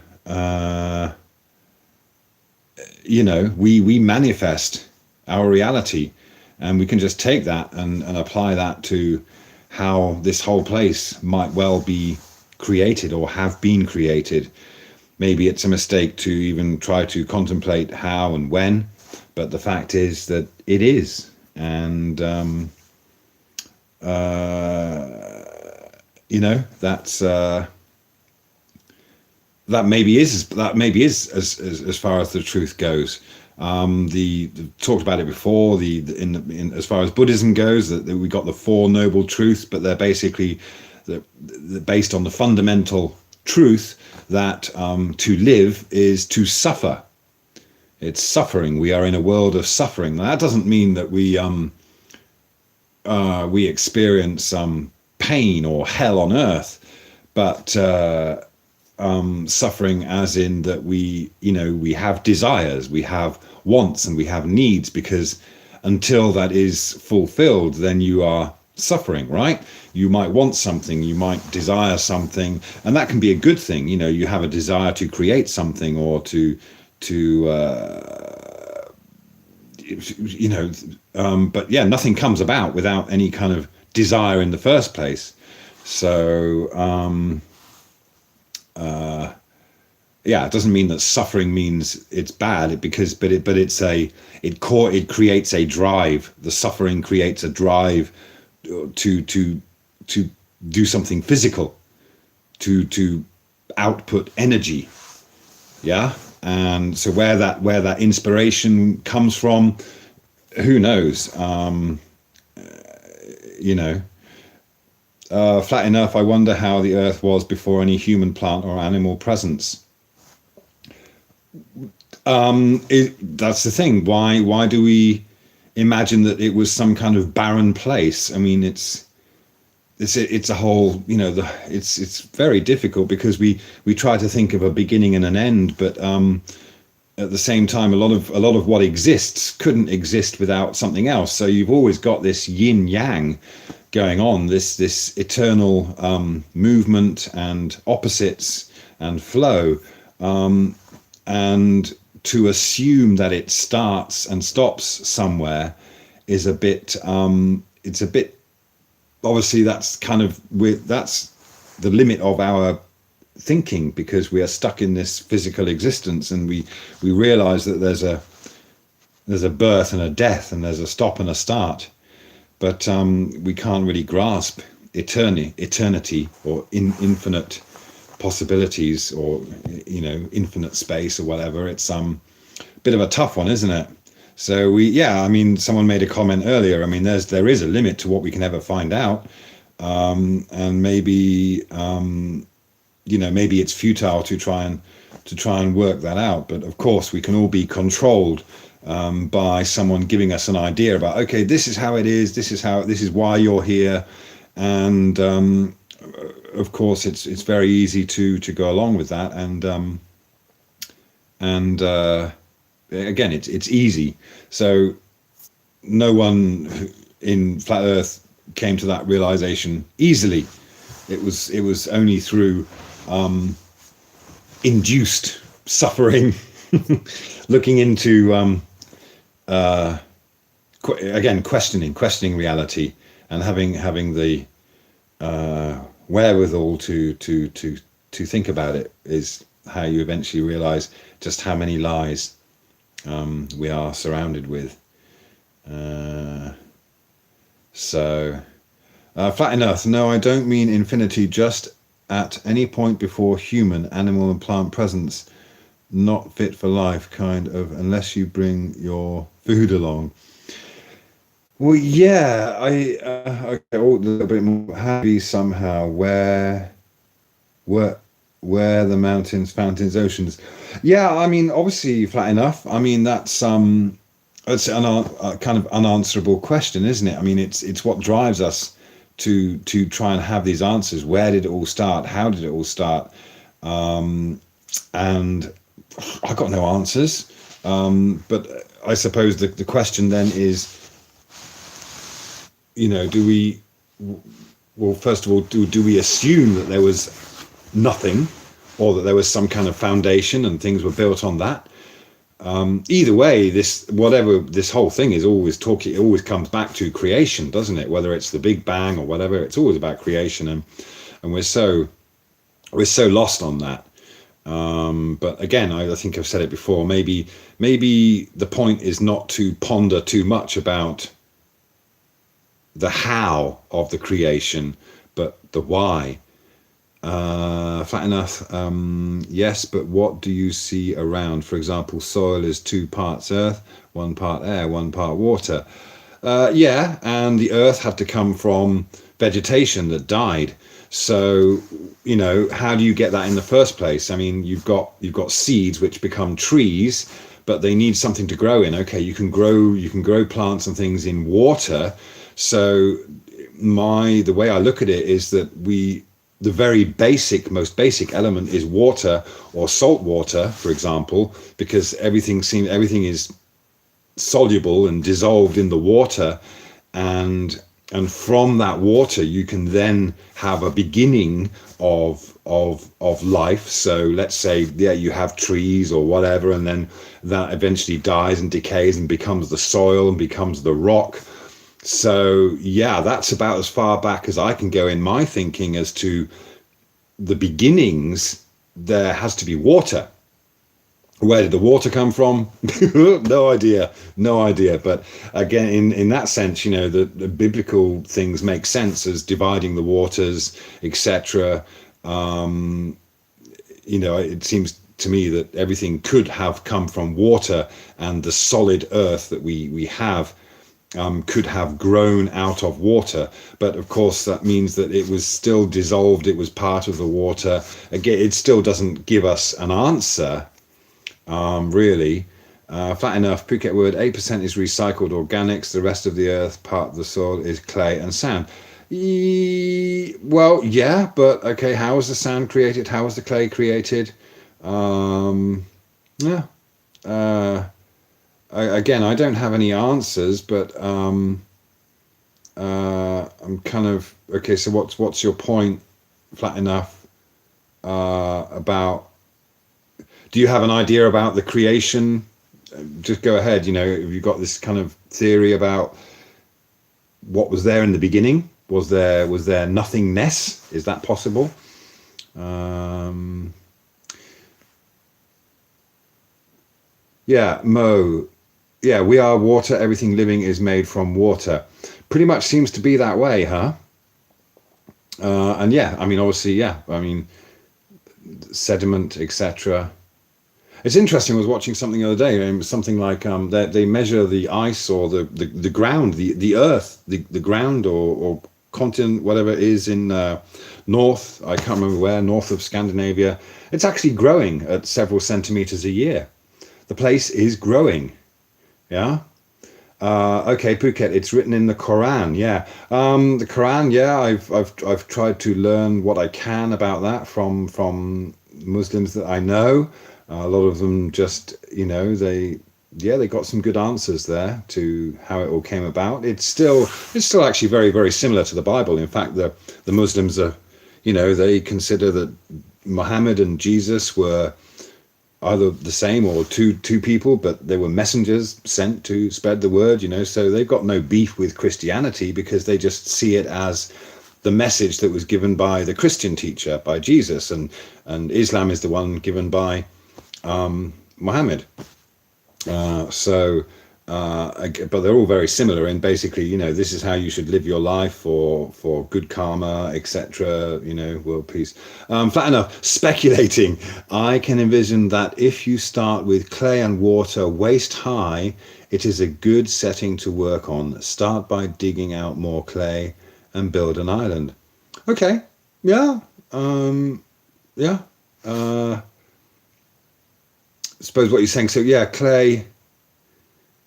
we manifest our reality, and we can just take that and apply that to how this whole place might well be created or have been created. Maybe it's a mistake to even try to contemplate how and when, but the fact is that it is. And that's that maybe is as far as the truth goes. The talked about it before. In as far as Buddhism goes, that we got the Four Noble Truths, but they're basically based on the fundamental truth that to live is to suffer. It's suffering. We are in a world of suffering. Now, that doesn't mean that we experience pain or hell on earth, but suffering as in that we have desires, we have wants, and we have needs, because until that is fulfilled, then you are suffering, right? You might want something, you might desire something, and that can be a good thing. You have a desire to create something, or but yeah, nothing comes about without any kind of desire in the first place. So it doesn't mean that suffering means it's bad, it creates a drive. The suffering creates a drive to do something physical, to output energy. And so where that inspiration comes from, who knows? Flat enough, I wonder how the earth was before any human, plant, or animal presence. That's the thing. Why do we imagine that it was some kind of barren place? I mean, it's a whole, it's very difficult, because we try to think of a beginning and an end, but at the same time, a lot of what exists couldn't exist without something else. So you've always got this yin yang going on, this eternal movement and opposites and flow, and to assume that it starts and stops somewhere is a bit obviously that's the limit of our thinking, because we are stuck in this physical existence, and we realize that there's a birth and a death, and there's a stop and a start, but we can't really grasp eternity or infinite possibilities, or infinite space, or whatever. It's a bit of a tough one, isn't it? So someone made a comment earlier. I mean, there is a limit to what we can ever find out, and maybe maybe it's futile to try and work that out. But of course, we can all be controlled by someone giving us an idea about, okay, this is how it is. This is why you're here, and of course, it's very easy to go along with that, and again, it's easy. So no one in flat Earth came to that realization easily. It was only through induced suffering, looking into again questioning reality, and having the wherewithal to think about it, is how you eventually realize just how many lies we are surrounded with. Flat Earth. No, I don't mean infinity, just at any point before human, animal and plant presence, not fit for life, kind of, unless you bring your food along. Well, yeah, okay, a little bit more happy somehow. Where, where the mountains, fountains, oceans. Yeah, I mean, obviously, flat enough. I mean, that's a kind of unanswerable question, isn't it? I mean, it's what drives us to try and have these answers. Where did it all start? How did it all start? And I got no answers. But I suppose the question then is, do we? Well, first of all, do we assume that there was nothing, or that there was some kind of foundation and things were built on that? Either way, this whole thing is always talking. It always comes back to creation, doesn't it? Whether it's the Big Bang or whatever, it's always about creation, and we're so lost on that. But again, I think I've said it before. Maybe the point is not to ponder too much about the how of the creation, but the why. Flat enough. Yes, but what do you see around? For example, soil is 2 parts earth, 1 part air, 1 part water. Yeah, and the earth had to come from vegetation that died. So, how do you get that in the first place? I mean, you've got seeds which become trees, but they need something to grow in. Okay, you can grow plants and things in water. So the way I look at it is that the very most basic element is water, or salt water, for example, because everything is soluble and dissolved in the water, and from that water you can then have a beginning of life. So let's say, yeah, you have trees or whatever, and then that eventually dies and decays and becomes the soil and becomes the rock. So yeah, that's about as far back as I can go in my thinking as to the beginnings. There has to be water. Where did the water come from? No idea. But again, in that sense, the biblical things make sense as dividing the waters, etc. It seems to me that everything could have come from water, and the solid earth that we have could have grown out of water. But of course, that means that it was still dissolved. It was part of the water. Again, it still doesn't give us an answer, really. Flat enough. Phuket word, 8% is recycled organics. The rest of the earth, part of the soil, is clay and sand. Well, yeah, but okay, how was the sand created? How was the clay created? Yeah. Again, I don't have any answers, but I'm kind of okay. So what's your point, flat enough? About, do you have an idea about the creation? Just go ahead. Have you got this kind of theory about what was there in the beginning? Was there nothingness? Is that possible? Yeah, Mo. Yeah, we are water. Everything living is made from water. Pretty much seems to be that way, huh? And yeah, I mean, obviously, yeah. I mean, sediment, etc. It's interesting. I was watching something the other day, and it was something like they measure the ice, or the ground, the earth, the ground, or continent, whatever it is in north. I can't remember where. North of Scandinavia, it's actually growing at several centimeters a year. The place is growing. Yeah. Okay, Phuket. It's written in the Quran. Yeah, the Quran. Yeah, I've tried to learn what I can about that from Muslims that I know. A lot of them just, they got some good answers there to how it all came about. It's still actually very very similar to the Bible. In fact, the Muslims are, they consider that Muhammad and Jesus were either the same or two people, but they were messengers sent to spread the word, so they've got no beef with Christianity because they just see it as the message that was given by the Christian teacher, by Jesus, and Islam is the one given by Muhammad. So but they're all very similar in basically, this is how you should live your life for good karma, etc. World peace. Flat enough. Speculating, I can envision that if you start with clay and water waist high, it is a good setting to work on. Start by digging out more clay and build an island. Okay. Yeah. Yeah. Suppose what you're saying. So yeah,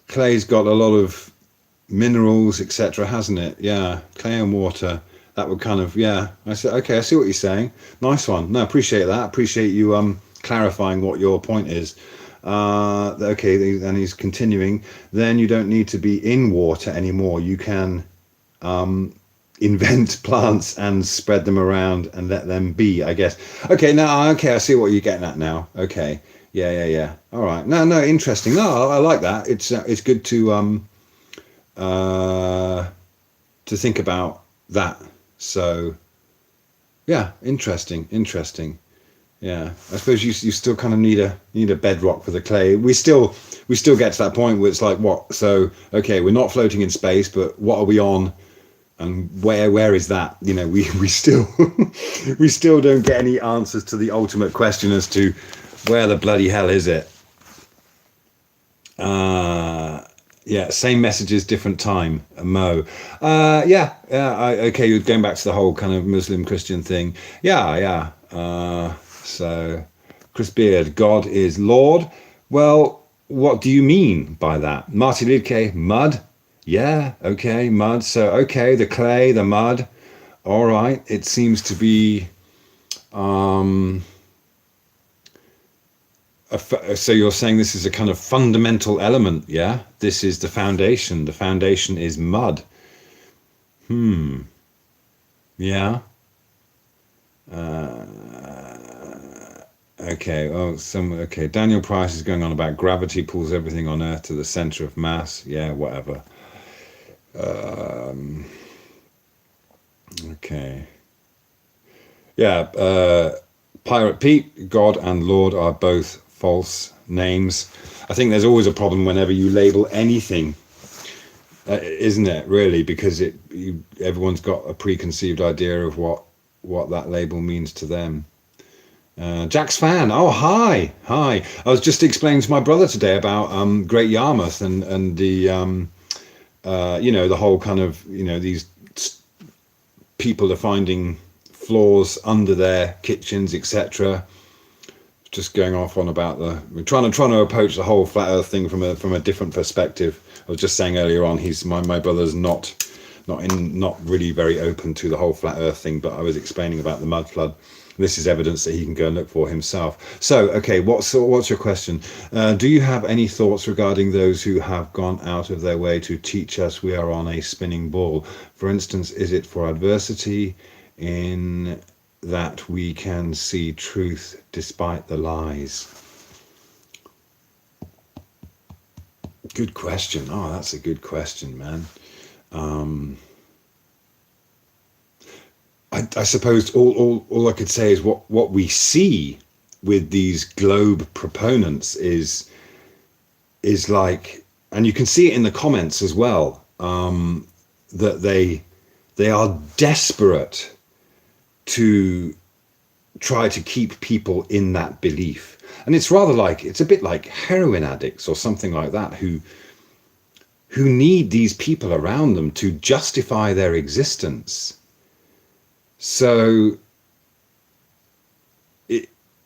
clay's got a lot of minerals, etc., hasn't it? Yeah, clay and water. That would kind of, yeah. I said, okay, I see what you're saying. Nice one. No, appreciate that. Appreciate you clarifying what your point is. Okay, and he's continuing. Then you don't need to be in water anymore. You can invent plants and spread them around and let them be, I guess. Okay, now, okay, I see what you're getting at now. Okay. Yeah. All right. No, interesting. No, I like that. It's good to think about that. So, yeah, interesting. Yeah, I suppose you still kind of need a bedrock for the clay. We still get to that point where it's like, what? So, okay, we're not floating in space, but what are we on? And where is that? We still we still don't get any answers to the ultimate question as to where the bloody hell is it? Yeah, same messages, different time. Mo. Yeah. Okay, you're going back to the whole kind of Muslim Christian thing. Yeah. So, Chris Beard, God is Lord. Well, what do you mean by that? Marty Lidke, mud. Yeah. Okay, mud. So, okay, the clay, the mud. All right. It seems to be. So you're saying this is a kind of fundamental element, yeah? This is the foundation. The foundation is mud. Yeah. Okay. Oh, okay. Daniel Price is going on about gravity pulls everything on Earth to the center of mass. Yeah, whatever. Okay. Yeah. Pirate Pete, God and Lord are both false names. I think there's always a problem whenever you label anything, isn't it? Really, because everyone's got a preconceived idea of what that label means to them. Jack's fan. Oh, hi. I was just explaining to my brother today about Great Yarmouth and the the whole kind of these people are finding flaws under their kitchens, etc. Just going off on about we're trying to approach the whole flat Earth thing from a different perspective. I was just saying earlier on, my brother's not really very open to the whole flat Earth thing, but I was explaining about the mud flood. This is evidence that he can go and look for himself. So, okay, what's your question? Do you have any thoughts regarding those who have gone out of their way to teach us we are on a spinning ball? For instance, is it for adversity in that we can see truth despite the lies? Good question. Oh, that's a good question, man. I suppose all I could say is what we see with these globe proponents is like, and you can see it in the comments as well, that they are desperate to try to keep people in that belief. And it's a bit like heroin addicts or something like that who need these people around them to justify their existence. So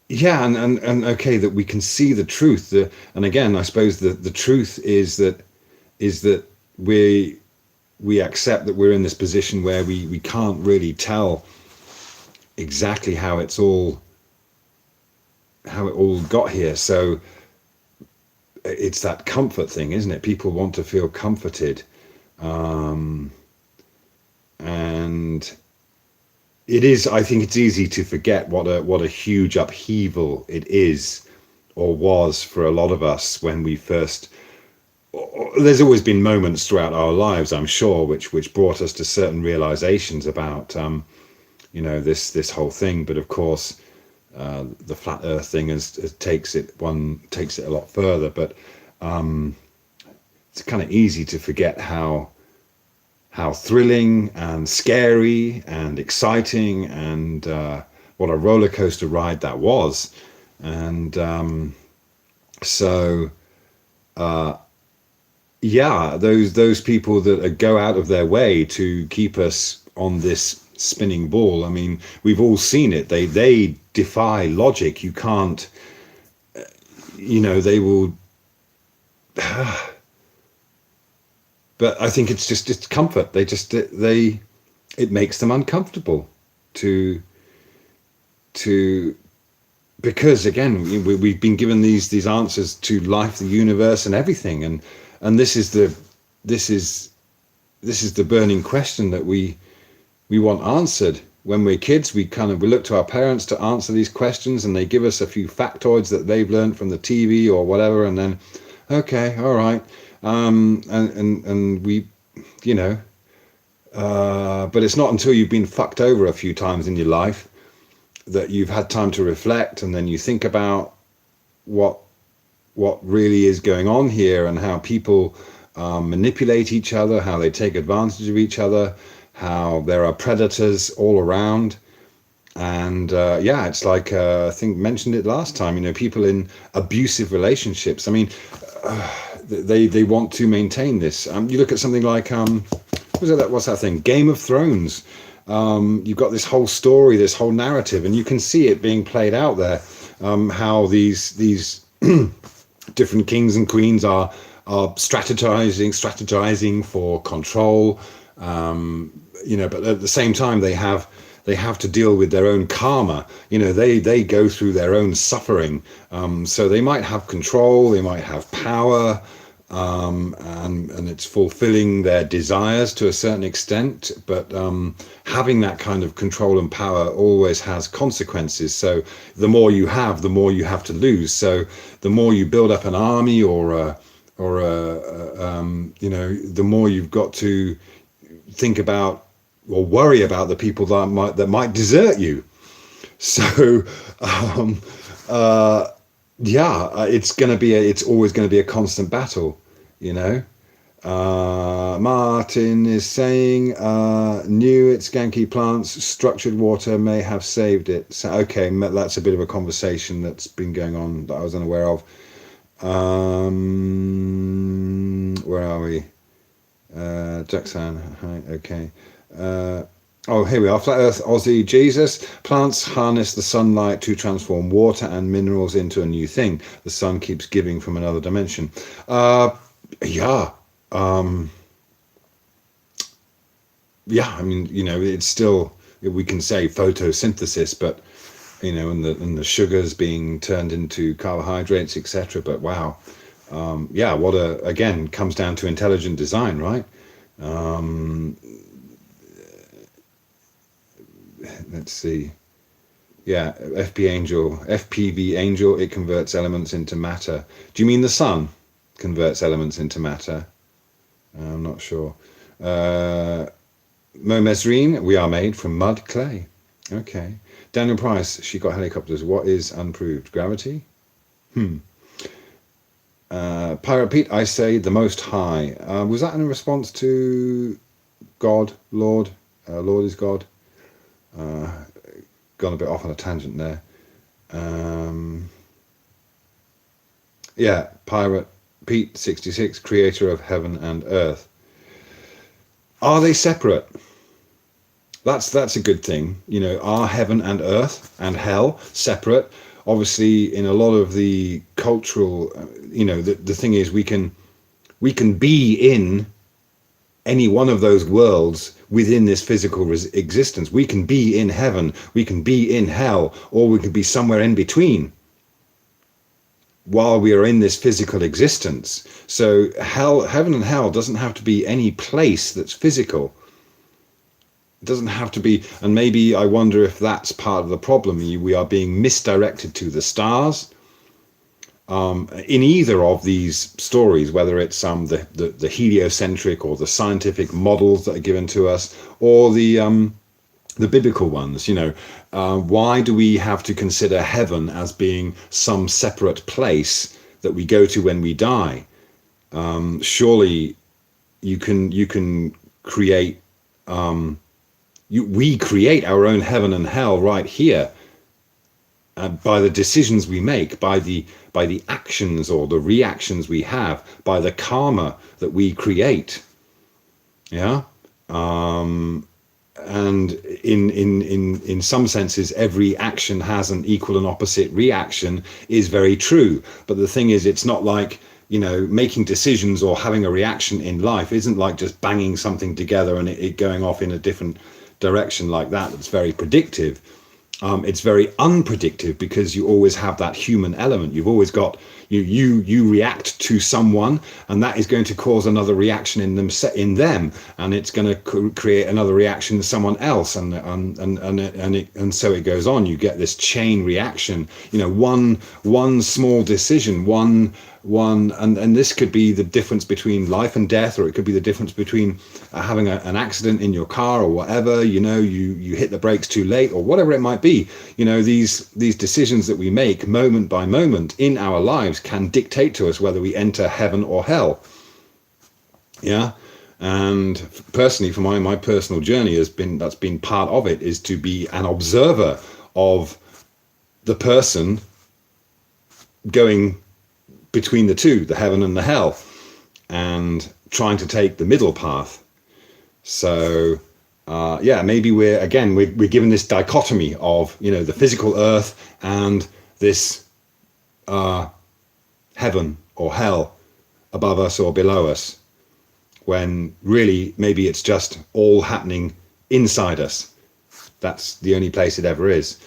and okay, that we can see the truth. And again, I suppose the truth is that we accept that we're in this position where we can't really tell exactly how it all got here. So it's that comfort thing, isn't it? People want to feel comforted, and it is. I think it's easy to forget what a huge upheaval it is, or was, for a lot of us when we first. There's always been moments throughout our lives, I'm sure, which brought us to certain realizations about this whole thing. But of course, the flat Earth thing takes it a lot further. But it's kind of easy to forget how thrilling and scary and exciting and what a roller coaster ride that was. And those people that go out of their way to keep us on this spinning ball. I mean, we've all seen it. They defy logic. You can't, they will. But I think it's comfort. It makes them uncomfortable because again, we've been given these answers to life, the universe, and everything, and this is the burning question that we want answered. When we're kids, we look to our parents to answer these questions, and they give us a few factoids that they've learned from the TV or whatever, and then, okay, all right, and we, but it's not until you've been fucked over a few times in your life that you've had time to reflect, and then you think about what really is going on here, and how people manipulate each other, how they take advantage of each other, how there are predators all around. And it's like I think mentioned it last time, people in abusive relationships. I mean, they want to maintain this. You look at something like what's that thing, Game of Thrones. You've got this whole story, this whole narrative, and you can see it being played out there. How these different kings and queens are strategizing for control. But at the same time, they have to deal with their own karma. They go through their own suffering. So they might have control, they might have power, and it's fulfilling their desires to a certain extent. But having that kind of control and power always has consequences. So the more you have, the more you have to lose. So the more you build up an army, the more you've got to think about or worry about the people that might desert you. So it's always going to be a constant battle, Martin is saying new it's skanky plants, structured water may have saved it. So okay, that's a bit of a conversation that's been going on that I was unaware of. Where are we? Jackson, hi, okay. Here we are. Flat Earth Aussie Jesus. Plants harness the sunlight to transform water and minerals into a new thing. The sun keeps giving from another dimension. I mean, it's still, we can say photosynthesis, but and the sugars being turned into carbohydrates, etc. But wow, again, comes down to intelligent design, right? Let's see. Yeah, FPV Angel, it converts elements into matter. Do you mean the sun converts elements into matter? I'm not sure. Mo Mesrine, we are made from mud clay. Okay. Daniel Price, she got helicopters. What is unproved? Gravity? Pirate Pete, I say the Most High. Was that in response to God, Lord? Lord is God. Gone a bit off on a tangent there. Pirate Pete 66, creator of heaven and earth. Are they separate? That's a good thing. Are heaven and earth and hell separate? Obviously, in a lot of the cultural, the thing is we can be in any one of those worlds within this physical existence. We can be in heaven, we can be in hell, or we can be somewhere in between while we are in this physical existence. So heaven and hell doesn't have to be any place that's physical. It doesn't have to be, and maybe I wonder if that's part of the problem. We are being misdirected to the stars. In either of these stories, whether it's the heliocentric or the scientific models that are given to us, or the biblical ones, why do we have to consider heaven as being some separate place that we go to when we die? Surely you can create. We create our own heaven and hell right here. By the decisions we make, by the actions or the reactions we have, by the karma that we create. Yeah. And in some senses, every action has an equal and opposite reaction is very true. But the thing is, it's not like, making decisions or having a reaction in life isn't like just banging something together and it going off in a different direction like that. That's very predictive. It's very unpredictable because you always have that human element. You've always got you react to someone, and that is going to cause another reaction in them, and it's going to create another reaction in someone else, and so it goes on. You get this chain reaction. One small decision, and this could be the difference between life and death, or it could be the difference between having an accident in your car or whatever. You hit the brakes too late or whatever it might be. These decisions that we make moment by moment in our lives can dictate to us whether we enter heaven or hell. Yeah. And personally, for my personal journey that's been part of it, is to be an observer of the person going between the two, the heaven and the hell, and trying to take the middle path. So maybe we're given this dichotomy of the physical earth and this heaven or hell above us or below us, when really maybe it's just all happening inside us. That's the only place it ever is.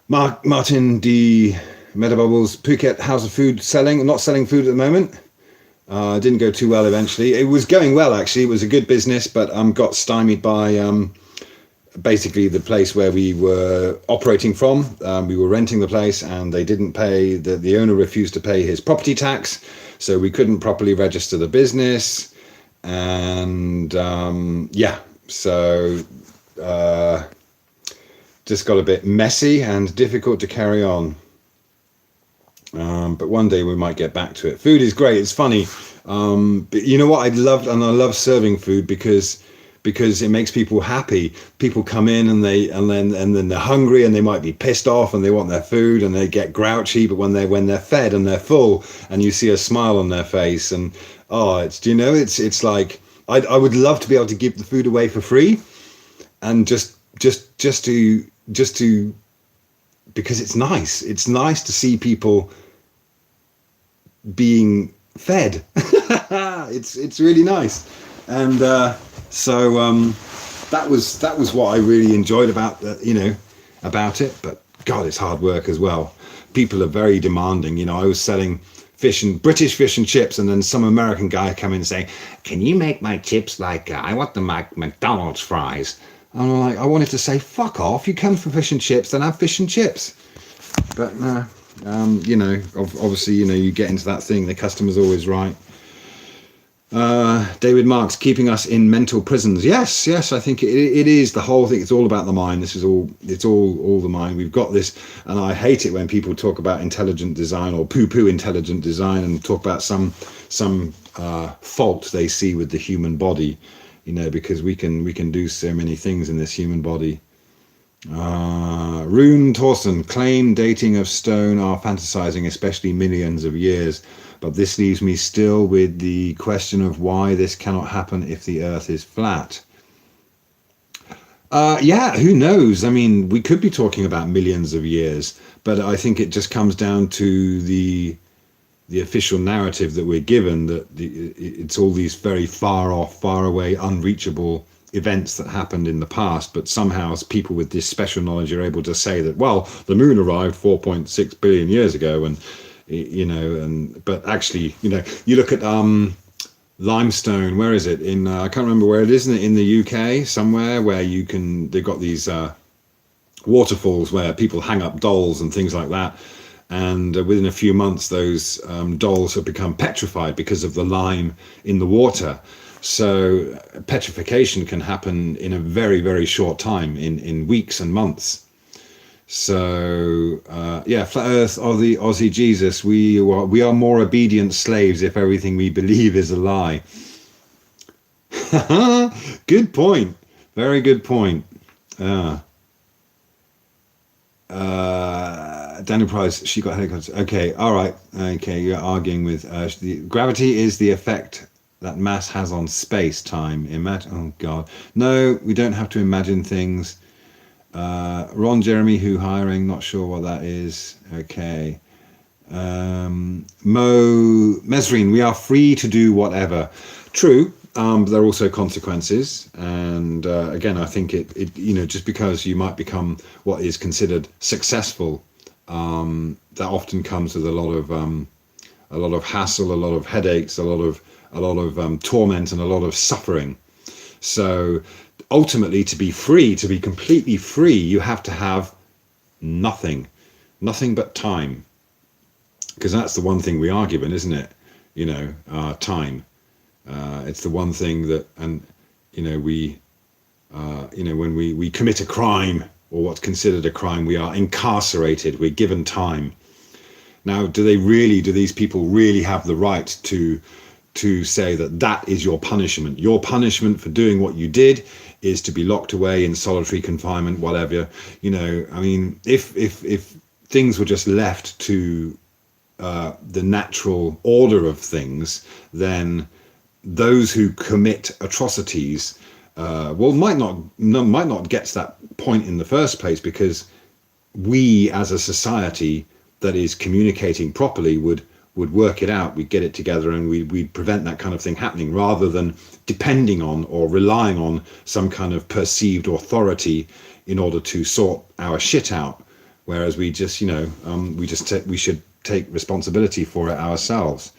Martin D. Metabubbles, Phuket, how's the food selling? I'm not selling food at the moment. Didn't go too well eventually. It was going well, actually. It was a good business, but got stymied by basically the place where we were operating from. We were renting the place, and they didn't pay, the owner refused to pay his property tax, so we couldn't properly register the business. And just got a bit messy and difficult to carry on. But one day we might get back to it. Food is great. It's funny. But you know what? I love serving food because it makes people happy. People come in and then they're hungry and they might be pissed off and they want their food and they get grouchy. But when they're fed and they're full and you see a smile on their face, and it's like I would love to be able to give the food away for free, and just to because it's nice. It's nice to see people being fed. It's really nice. And so that was what I really enjoyed about about it. But God, it's hard work as well. People are very demanding. I was selling British fish and chips, and then some American guy come in and say, "Can you make my chips like I want them like McDonald's fries?" And I'm like, I wanted to say, fuck off. You come for fish and chips, then have fish and chips. But obviously, you get into that thing. The customer's always right. David Marks, keeping us in mental prisons. Yes, I think it is the whole thing. It's all about the mind. It's all the mind. We've got this, and I hate it when people talk about intelligent design or poo-poo intelligent design and talk about some fault they see with the human body. Because we can do so many things in this human body. Rune Torsen, claim dating of stone are fantasizing, especially millions of years. But this leaves me still with the question of why this cannot happen if the earth is flat. Who knows? I mean, we could be talking about millions of years, but I think it just comes down to the the official narrative that we're given, that it's all these very far off, far away, unreachable events that happened in the past, but somehow people with this special knowledge are able to say that, well, the moon arrived 4.6 billion years ago, and but actually, you look at limestone, where is it in I can't remember where it is, in the UK somewhere, where they've got these waterfalls where people hang up dolls and things like that, and within a few months those dolls have become petrified because of the lime in the water. So petrification can happen in a very, very short time, in weeks and months. So flat earth, Aussie Jesus, we are more obedient slaves if everything we believe is a lie. Good point, very good point. Daniel Price, she got helicopters. Okay, all right. Okay, you're arguing with gravity is the effect that mass has on space time. Imagine. Oh God, no, we don't have to imagine things. Ron Jeremy, who hiring? Not sure what that is. Okay. Mo Mesrine, we are free to do whatever. True. But there are also consequences, and again, I think it just because you might become what is considered successful, that often comes with a lot of hassle, a lot of headaches, a lot of torment, and a lot of suffering. So ultimately, to be free, to be completely free, you have to have nothing but time, because that's the one thing we are given, isn't it? Time. It's the one thing that, and we when we commit a crime, or what's considered a crime, we are incarcerated, we're given time. Now, do these people really have the right to say that is your punishment? Your punishment for doing what you did is to be locked away in solitary confinement, whatever. I mean, if things were just left to the natural order of things, then those who commit atrocities might not get to that point in the first place, because we as a society that is communicating properly would work it out, we'd get it together, and we'd prevent that kind of thing happening, rather than depending on or relying on some kind of perceived authority in order to sort our shit out, whereas we just we should take responsibility for it ourselves.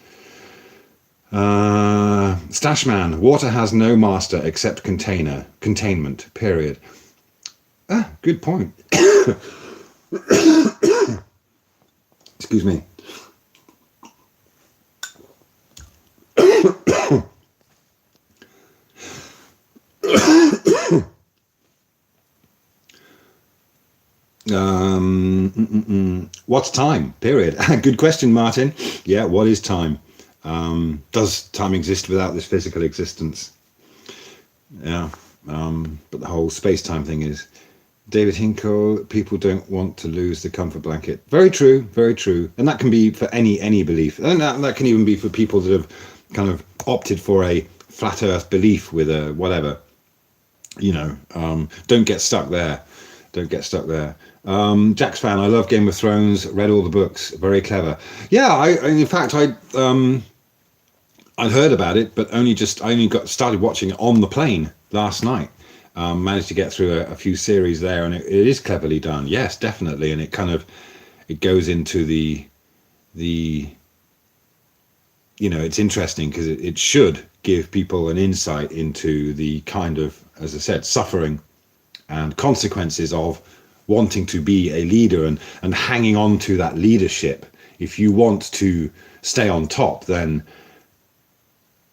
Stashman, water has no master except containment, period. Good point. Excuse me. What's time, period? Good question, Martin. Yeah, what is time? Does time exist without this physical existence? Yeah, but the whole space-time thing is. David Hinkle, people don't want to lose the comfort blanket. Very true, very true. And that can be for any belief. And that can even be for people that have kind of opted for a flat earth belief with a whatever. Don't get stuck there. Don't get stuck there. Jack's fan, I love Game of Thrones, read all the books, very clever. Yeah, in fact, I'd heard about it, but I only got started watching it on the plane last night. Managed to get through a few series there, and it is cleverly done. Yes, definitely. And it goes into the it's interesting, because it should give people an insight into the kind of, as I said, suffering and consequences of wanting to be a leader and hanging on to that leadership. If you want to stay on top, then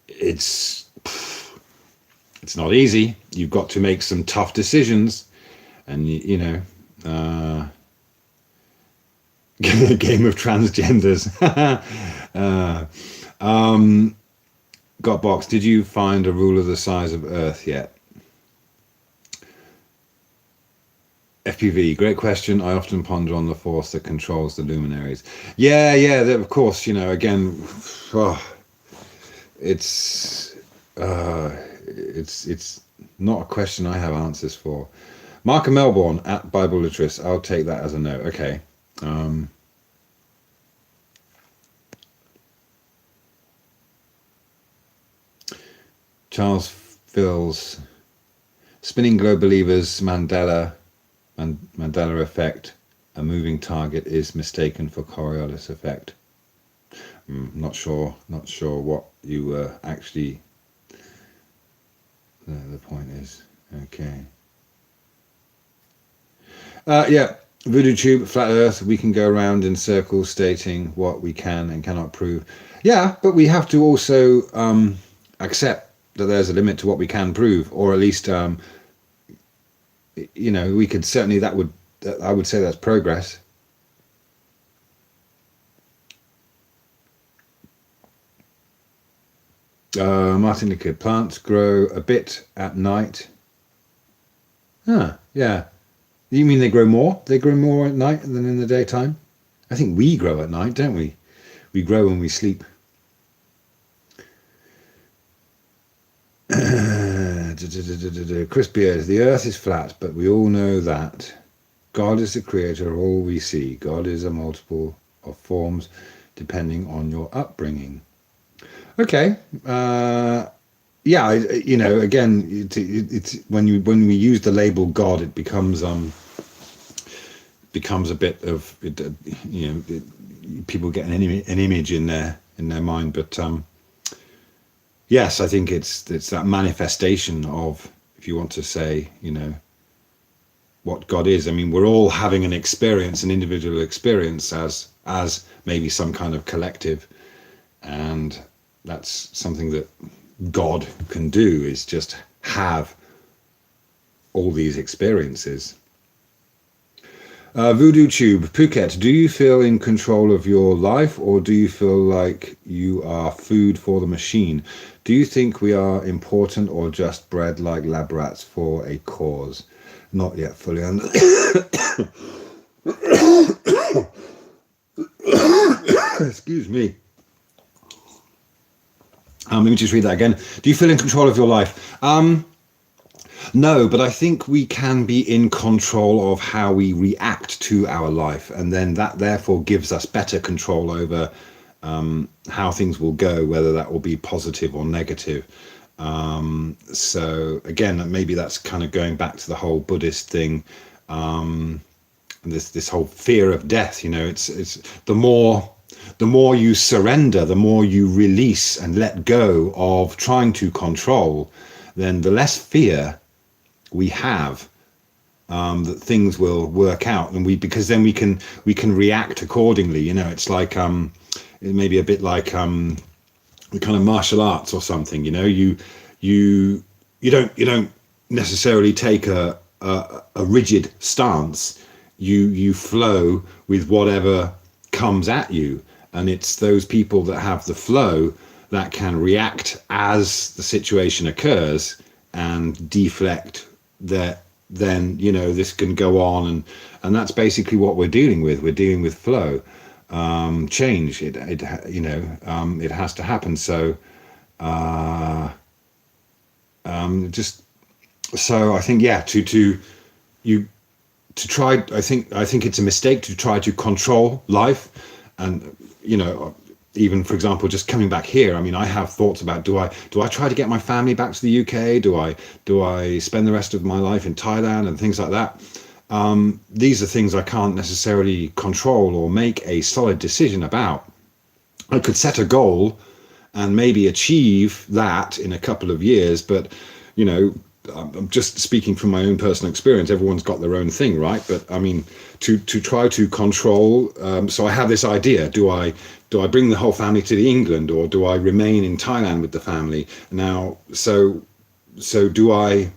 it's not easy. You've got to make some tough decisions, and game of transgenders. Got box. Did you find a ruler the size of Earth yet? FPV, great question. I often ponder on the force that controls the luminaries. Yeah, of course. Again, it's not a question I have answers for. Mark Melbourne at Bible Literist. I'll take that as a no. Okay. Charles Fills, spinning globe believers, Mandela effect. A moving target is mistaken for Coriolis effect. Not sure what you were actually. The point is okay. Yeah, Voodoo Tube, flat Earth. We can go around in circles stating what we can and cannot prove. Yeah, but we have to also accept that there's a limit to what we can prove, or at least we could certainly I would say that's progress. Martin Liquid, plants grow a bit at night. Yeah. You mean they grow more? They grow more at night than in the daytime? I think we grow at night, don't we? We grow when we sleep. Chris Beard, the earth is flat, but we all know that. God is the creator of all we see. God is a multiple of forms depending on your upbringing. Okay. Yeah, again, it's when we use the label God, it becomes a bit of people get an image in their mind, but yes, I think it's that manifestation of, if you want to say, what God is. I mean, we're all having an individual experience as maybe some kind of collective, and that's something that God can do, is just have all these experiences. Voodoo Tube, Phuket, do you feel in control of your life, or do you feel like you are food for the machine? Do you think we are important, or just bred like lab rats for a cause? Not yet fully excuse me. Let me just read that again. Do you feel in control of your life? No, but I think we can be in control of how we react to our life, and then that therefore gives us better control over how things will go, whether that will be positive or negative. So again, maybe that's kind of going back to the whole Buddhist thing, this whole fear of death. It's the more you surrender, the more you release and let go of trying to control, then the less fear we have that things will work out, and because then we can react accordingly. It's like it may be a bit like the kind of martial arts or something. You don't necessarily take a rigid stance. You flow with whatever comes at you, and it's those people that have the flow that can react as the situation occurs and deflect. That then this can go on, and that's basically what we're dealing with. We're dealing with flow, change. It has to happen. So so I think to try. I think it's a mistake to try to control life, and even, for example, just coming back here, I mean, I have thoughts about, do I try to get my family back to the UK? Do I spend the rest of my life in Thailand and things like that? These are things I can't necessarily control or make a solid decision about. I could set a goal and maybe achieve that in a couple of years, but I'm just speaking from my own personal experience. Everyone's got their own thing, right? But I mean, to try to control. So I have this idea: do I bring the whole family to England, or do I remain in Thailand with the family? Now, so do I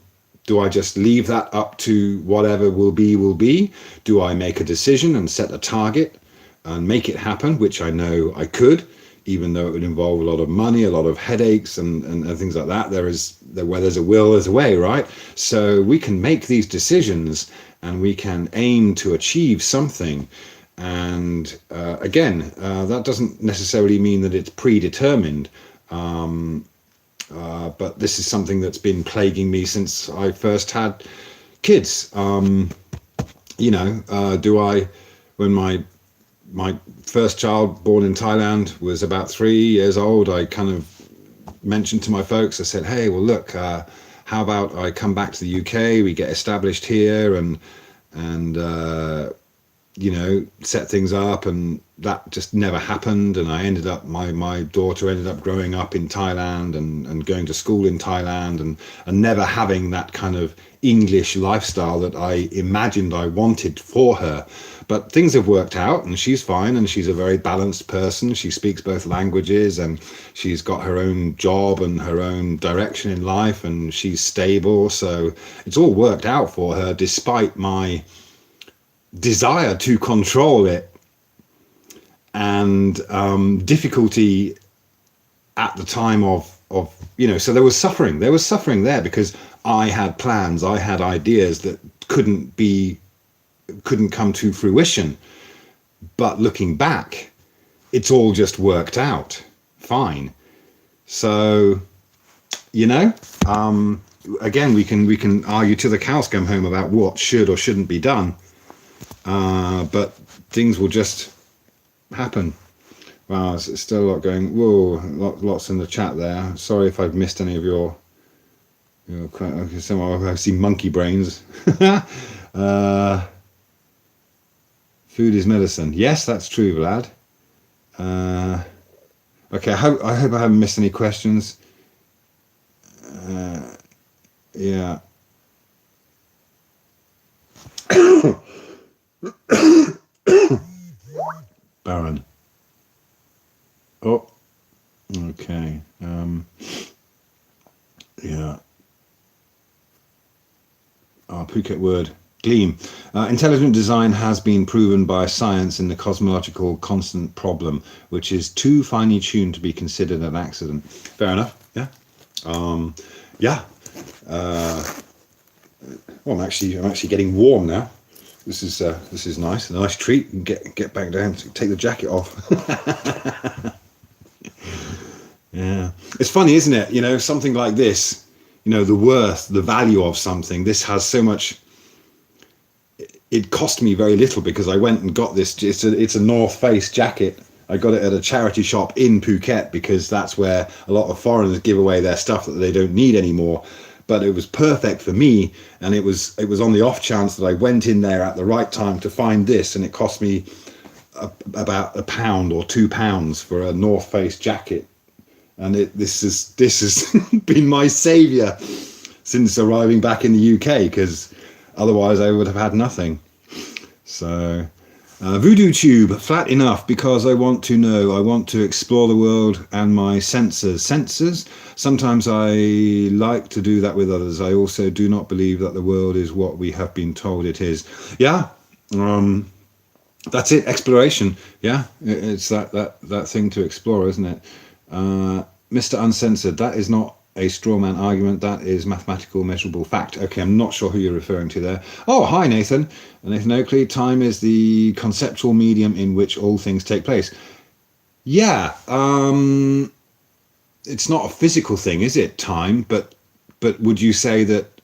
just leave that up to whatever will be? Do I make a decision and set a target and make it happen, which I know I could, even though it would involve a lot of money, a lot of headaches and things like that. Where there's a will, there's a way, right? So we can make these decisions and we can aim to achieve something. And again, that doesn't necessarily mean that it's predetermined. But this is something that's been plaguing me since I first had kids. When my first child, born in Thailand, was about 3 years old, I kind of mentioned to my folks, I said, hey, well, look, how about I come back to the UK, we get established here and you know, set things up, and that just never happened. And I ended up, my daughter ended up growing up in Thailand and going to school in Thailand and never having that kind of English lifestyle that I imagined I wanted for her. But things have worked out and she's fine, and she's a very balanced person. She speaks both languages and she's got her own job and her own direction in life, and she's stable. So it's all worked out for her despite my desire to control it and difficulty at the time of you know. So there was suffering there because I had plans, I had ideas that couldn't come to fruition. But looking back, it's all just worked out fine. So, you know, again, we can argue till the cows come home about what should or shouldn't be done, but things will just happen. Wow, it's still a lot going. Whoa, lots in the chat there. Sorry if I've missed any of your okay, so I see monkey brains. Food is medicine. Yes, that's true, Vlad. Okay, I hope I haven't missed any questions. Yeah. Baron. Oh, okay. Yeah. Phuket word. Gleam. Intelligent design has been proven by science in the cosmological constant problem, which is too finely tuned to be considered an accident. Fair enough. Yeah. Yeah. Well, I'm actually getting warm now. This is nice. A nice treat. And get back down. Take the jacket off. Yeah. It's funny, isn't it? You know, something like this. You know, the value of something. This has so much. It cost me very little because I went and got this. It's a North Face jacket. I got it at a charity shop in Phuket because that's where a lot of foreigners give away their stuff that they don't need anymore. But it was perfect for me, and it was on the off chance that I went in there at the right time to find this, and it cost me about £1 or £2 for a North Face jacket, and this has been my saviour since arriving back in the UK, because otherwise I would have had nothing. So Voodoo Tube, flat enough because I want to explore the world and my senses. Sometimes I like to do that with others. I also do not believe that the world is what we have been told it is. Yeah, that's it, exploration. Yeah, it's that thing to explore, isn't it? Mr. Uncensored, that is not a straw man argument, that is mathematical measurable fact. Okay, I'm not sure who you're referring to there. Oh, hi Nathan. Nathan Oakley, time is the conceptual medium in which all things take place. Yeah, it's not a physical thing, is it, time? But would you say that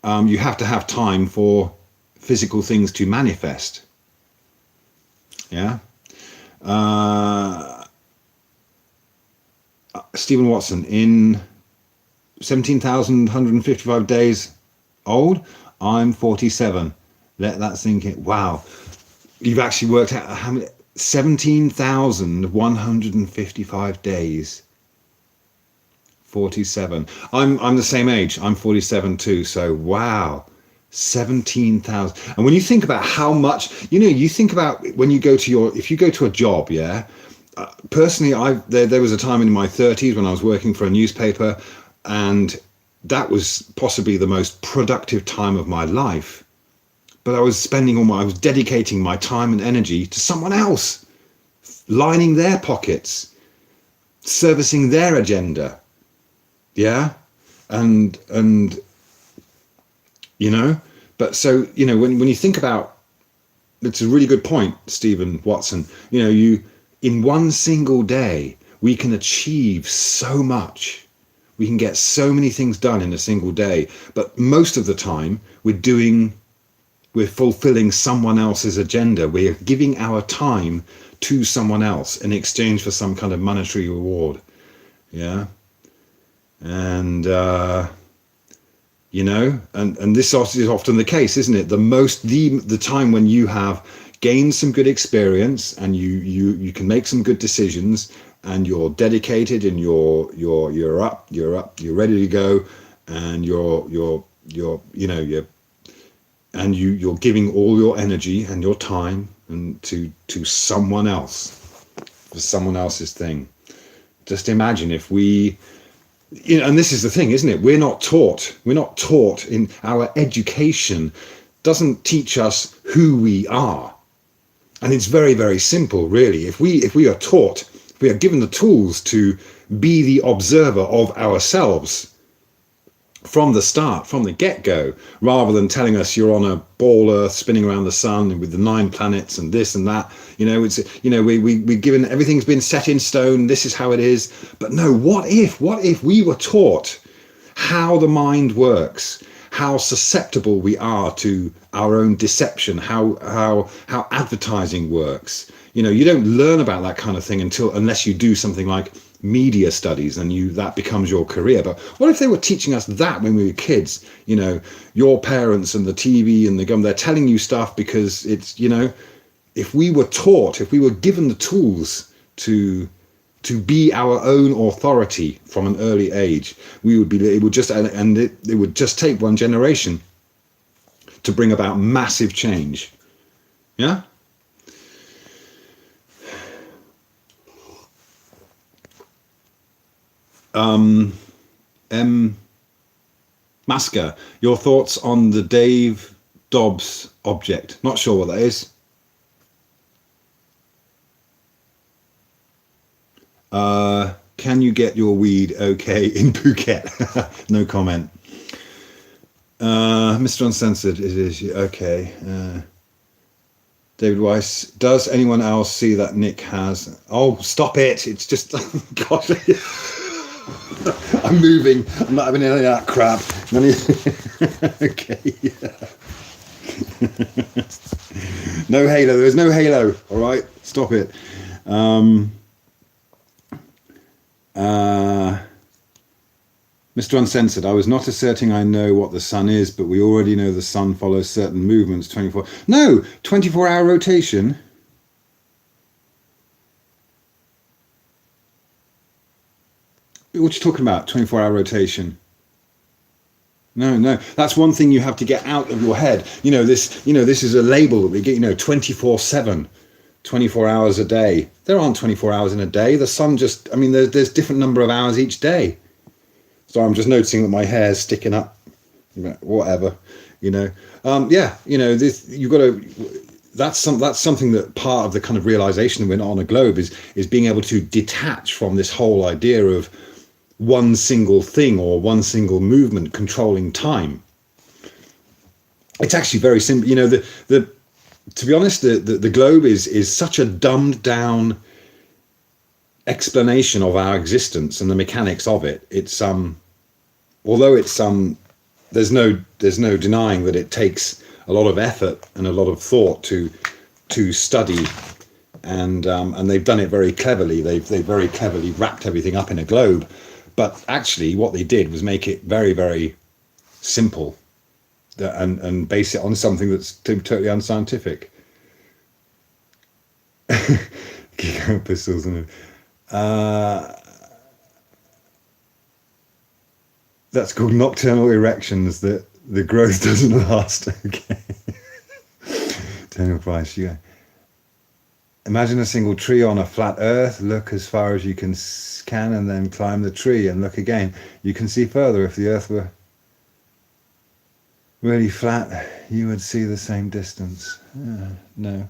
you have to have time for physical things to manifest? Yeah. Stephen Watson, in 17,155 days old, I'm 47. Let that sink in. Wow. You've actually worked out how many? 17,155 days. 47. I'm the same age. I'm 47 too. So wow. 17,000. And when you think about how much, you think about when you go to if you go to a job, yeah. Personally, there was a time in my 30s when I was working for a newspaper, and that was possibly the most productive time of my life. But I was I was dedicating my time and energy to someone else, lining their pockets, servicing their agenda. Yeah, and but so when you think about, it's a really good point, Stephen Watson. In one single day, we can achieve so much. We can get so many things done in a single day. But most of the time, we're fulfilling someone else's agenda. We're giving our time to someone else in exchange for some kind of monetary reward. Yeah. And you know, and this is often the case, isn't it? The time when you have gained some good experience and you can make some good decisions, and you're dedicated, and you're ready to go, and you're giving all your energy and your time and to someone else, for someone else's thing. Just imagine if we, and this is the thing, isn't it? We're not taught in our education, doesn't teach us who we are. And it's very, very simple, really. If we are taught, if we are given the tools to be the observer of ourselves from the start, from the get-go, rather than telling us you're on a ball Earth spinning around the sun with the 9 planets and this and that, we're given, everything's been set in stone, this is how it is. But no, what if we were taught how the mind works, how susceptible we are to our own deception, how advertising works? You don't learn about that kind of thing unless you do something like media studies, and that becomes your career. But what if they were teaching us that when we were kids? Your parents and the TV and the they're telling you stuff because it's, if we were taught, if we were given the tools to be our own authority from an early age, it would just take one generation to bring about massive change. Yeah. Masker, your thoughts on the Dave Dobbs object? Not sure what that is. Can you get your weed okay in Phuket? No comment. Mr. Uncensored, it is okay. David Weiss, does anyone else see that Nick has? Oh, stop it! It's just, gosh. I'm moving. I'm not having any of that crap. Okay. No halo. There's no halo. All right. Stop it. Mr. Uncensored, I was not asserting I know what the sun is, but we already know the sun follows certain movements. 24-hour rotation. What you talking about? 24-hour rotation? No. That's one thing you have to get out of your head. This is a label that we get. 24/7, 24 hours a day. There aren't 24 hours in a day. The sun just. There's different number of hours each day. So I'm just noticing that my hair's sticking up. Whatever. This you've got to. That's something that part of the kind of realization that we're not on a globe is being able to detach from this whole idea of one single thing or one single movement controlling time. It's actually very simple. To be honest, the globe is such a dumbed down explanation of our existence and the mechanics of it. It's although it's there's no denying that it takes a lot of effort and a lot of thought to study, and they've done it very cleverly. They've very cleverly wrapped everything up in a globe. But actually, what they did was make it very, very simple, and base it on something that's totally unscientific. Pistols and that's called nocturnal erections. That the growth doesn't last. Okay. Daniel Price, you go. Imagine a single tree on a flat earth. Look as far as you can and then climb the tree and look again. You can see further. If the earth were really flat, you would see the same distance. No.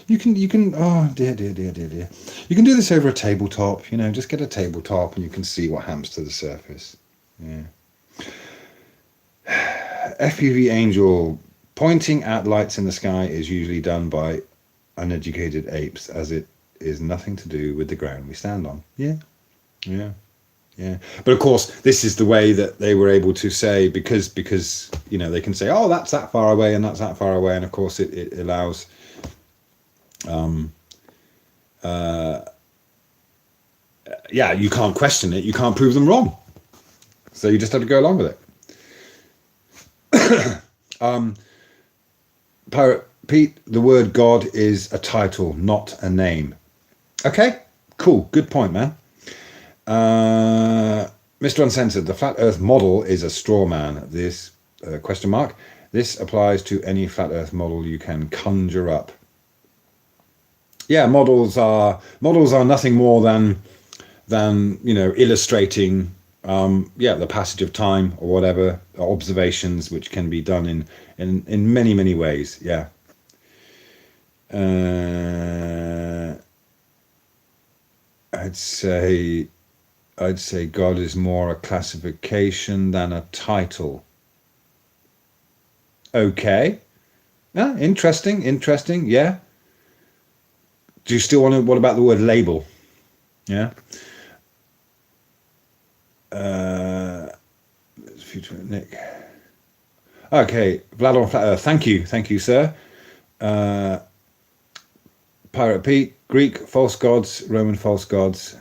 You can, oh dear. You can do this over a tabletop, just get a tabletop and you can see what happens to the surface. Yeah. FPV Angel, pointing at lights in the sky is usually done by uneducated apes, as it is nothing to do with the ground we stand on. Yeah. But of course, this is the way that they were able to say, because they can say, oh, that's that far away and that's that far away, and of course it allows yeah, you can't question it. You can't prove them wrong. So you just have to go along with it. Pirate Pete, the word God is a title, not a name. Okay, cool. Good point, man. Mr. Uncensored, the flat earth model is a straw man. This question mark. This applies to any flat earth model you can conjure up. Yeah, models are nothing more than illustrating the passage of time or whatever, observations which can be done in many ways. Yeah. I'd say God is more a classification than a title. Okay. Yeah, interesting. Yeah. Do you still want to? What about the word label? Yeah. Future Nick. Okay, Vlad on Flat Earth. Thank you, sir. Pirate Pete, Greek false gods, Roman false gods.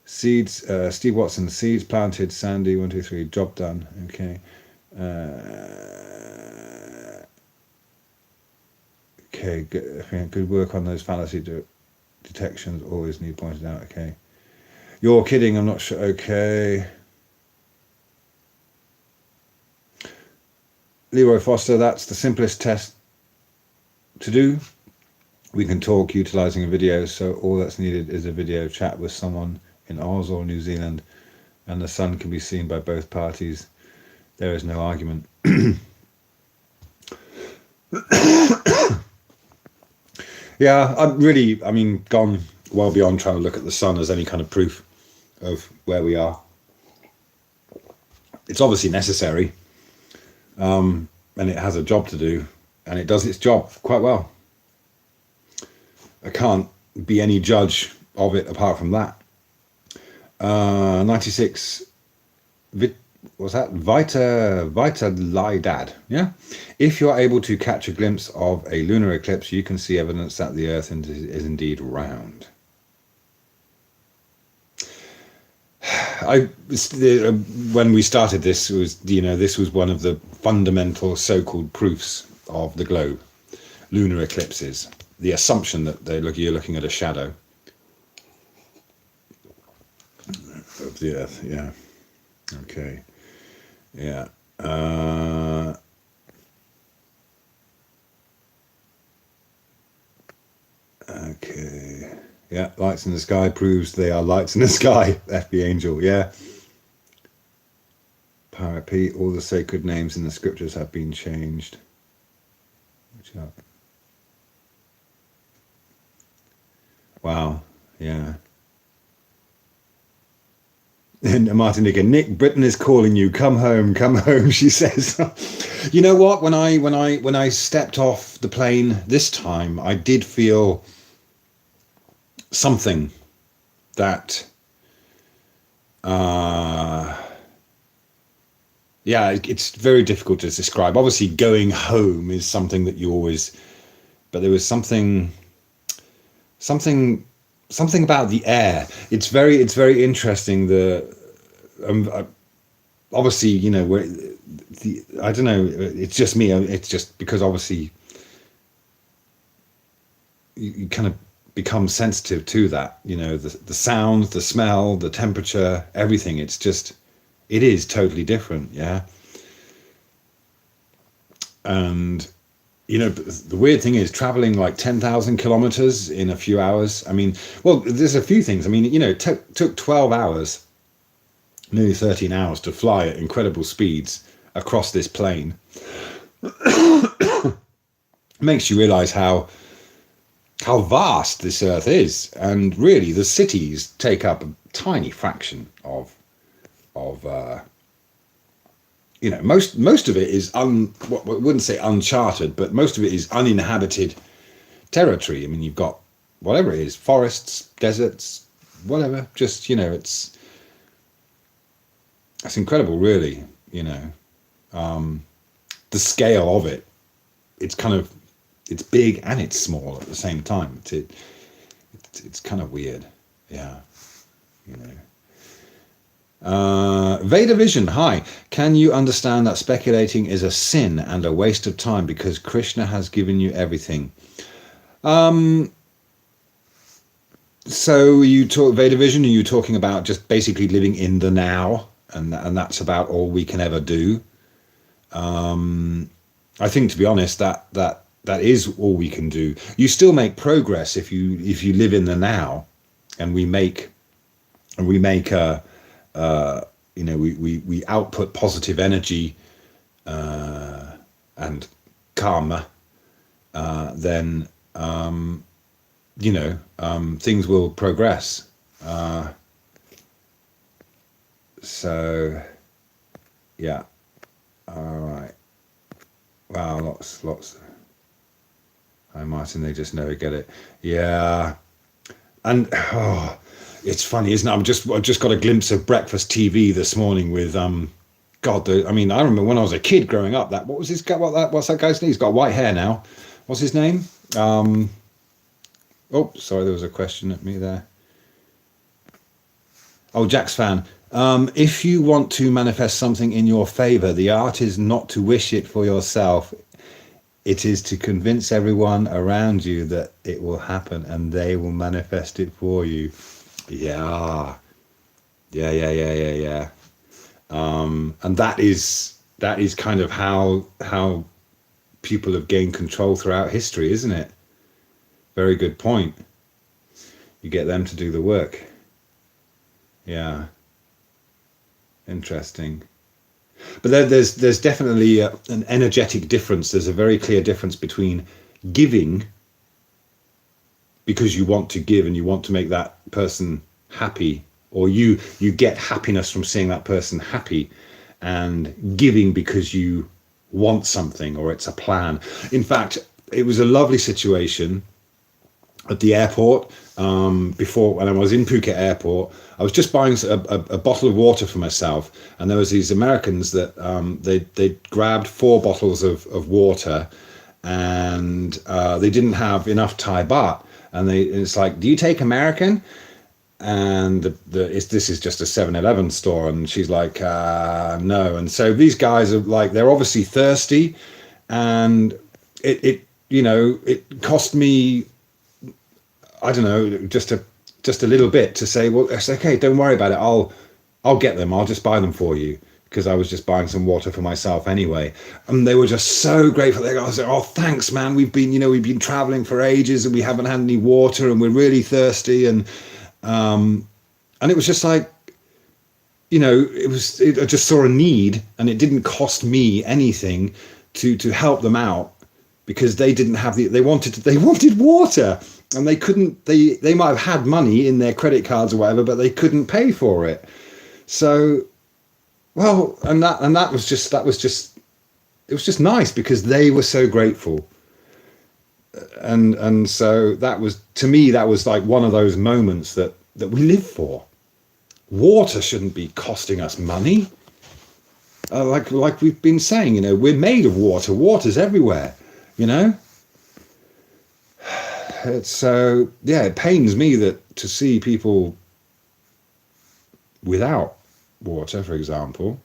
Seeds. Steve Watson. Seeds planted. Sandy. 1, 2, 3. Job done. Okay. Okay. Good work on those fallacy detections. Always need pointed out. Okay. You're kidding. I'm not sure. Okay. Leroy Foster, that's the simplest test to do. We can talk utilizing a video, so all that's needed is a video chat with someone in Oz or New Zealand, and the sun can be seen by both parties. There is no argument. Yeah, gone well beyond trying to look at the sun as any kind of proof of where we are. It's obviously necessary. And it has a job to do, and it does its job quite well. I can't be any judge of it apart from that. 96, what's that? Vita Lidad, yeah? If you're able to catch a glimpse of a lunar eclipse, you can see evidence that the Earth is indeed round. When we started this, this was one of the fundamental so-called proofs of the globe, lunar eclipses. The assumption that you're looking at a shadow of the Earth. Yeah. Okay. Yeah. Okay. Yeah, lights in the sky proves they are lights in the sky. FB Angel, yeah. Pirate Pete, all the sacred names in the scriptures have been changed. Wow, yeah. And Martin again, Nick, Britain is calling you. Come home, she says. You know what? When I stepped off the plane this time, I did feel something that it's very difficult to describe. Obviously going home is something that you always, but there was something about the air. It's very interesting. Obviously, I don't know, it's just me, it's just because obviously you kind of become sensitive to that, the sound, the smell, the temperature, everything. It is totally different. Yeah. And the weird thing is traveling like 10,000 kilometers in a few hours. There's a few things. It took 12 hours, nearly 13 hours to fly at incredible speeds across this plane. Makes you realize how vast this Earth is, and really the cities take up a tiny fraction of most of it is I wouldn't say uncharted, but most of it is uninhabited territory. You've got whatever it is, forests, deserts, whatever. Just it's incredible, really. The scale of it. It's big and it's small at the same time. It's kind of weird. Yeah, you know. Vader Vision, hi. Can you understand that speculating is a sin and a waste of time because Krishna has given you everything? So you talk Vader Vision, and you're talking about just basically living in the now, and that's about all we can ever do. I think, to be honest, that is all we can do. You still make progress if you live in the now, and we make we output positive energy and karma, then things will progress. So yeah, all right. Wow, lots. Hi Martin, they just never get it. Yeah, and it's funny, isn't it? I just got a glimpse of breakfast TV this morning with God. I remember when I was a kid growing up. What was this guy? What's that guy's name? He's got white hair now. What's his name? Oh, sorry, there was a question at me there. Oh, Jack's fan. If you want to manifest something in your favor, the art is not to wish it for yourself. It is to convince everyone around you that it will happen and they will manifest it for you. Yeah. And that is kind of how people have gained control throughout history, isn't it? Very good point. You get them to do the work. Yeah. Interesting. But there's definitely an energetic difference. There's a very clear difference between giving because you want to give and you want to make that person happy, or you get happiness from seeing that person happy, and giving because you want something or it's a plan. In fact, it was a lovely situation at the airport. Before, when I was in Phuket airport, I was just buying a bottle of water for myself, and there was these Americans that they grabbed 4 bottles of water, and they didn't have enough Thai baht, and it's like, do you take American? And this is just a 7-Eleven store, and she's like, no. And so these guys are like, they're obviously thirsty, and it cost me, I don't know, just a little bit to say, well, it's okay, don't worry about it. I'll get them. I'll just buy them for you, because I was just buying some water for myself anyway. And they were just so grateful. I was like, oh, thanks, man. We've been traveling for ages and we haven't had any water and we're really thirsty. And it was just like, I just saw a need, and it didn't cost me anything to help them out, because they didn't have they wanted water. And they couldn't. They might have had money in their credit cards or whatever, but they couldn't pay for it. So, well, and that was just it was just nice because they were so grateful. And so that was, to me, that was like one of those moments that we live for. Water shouldn't be costing us money. Like we've been saying, we're made of water. Water's everywhere. So it pains me that to see people without water, for example.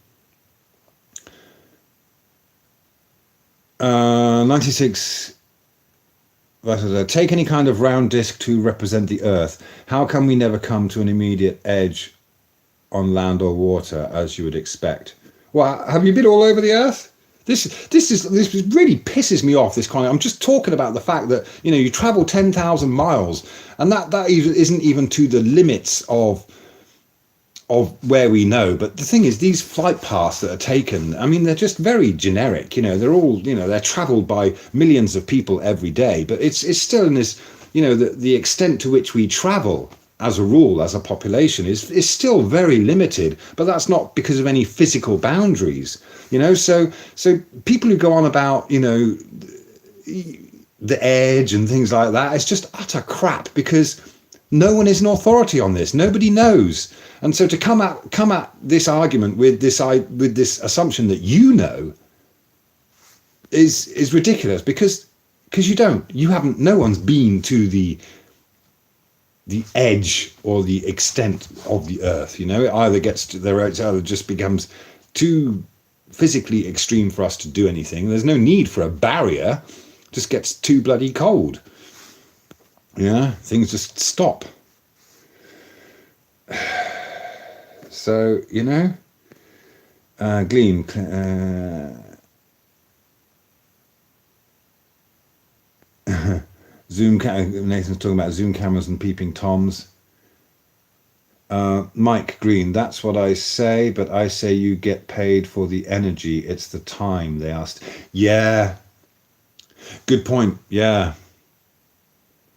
96. Take any kind of round disc to represent the Earth. How can we never come to an immediate edge on land or water as you would expect? Well, have you been all over the Earth? This really pisses me off, this kind of, I'm just talking about the fact that, you travel 10,000 miles, and that isn't even to the limits of where we know. But the thing is, these flight paths that are taken, they're just very generic. They're all, they're traveled by millions of people every day, but it's still in this, the extent to which we travel as a rule, as a population, is still very limited. But that's not because of any physical boundaries, so people who go on about, the edge and things like that, it's just utter crap, because no one is an authority on this. Nobody knows. And so to come at this argument with this assumption that is ridiculous, because no one's been to the the edge or the extent of the Earth. You know, it either just becomes too physically extreme for us to do anything. There's no need for a barrier. It just gets too bloody cold. Yeah, things just stop. So, you know, Gleam, Nathan's talking about zoom cameras and peeping toms. Mike Green, that's what I say, but I say you get paid for the energy. It's the time, they asked. Yeah, good point. Yeah,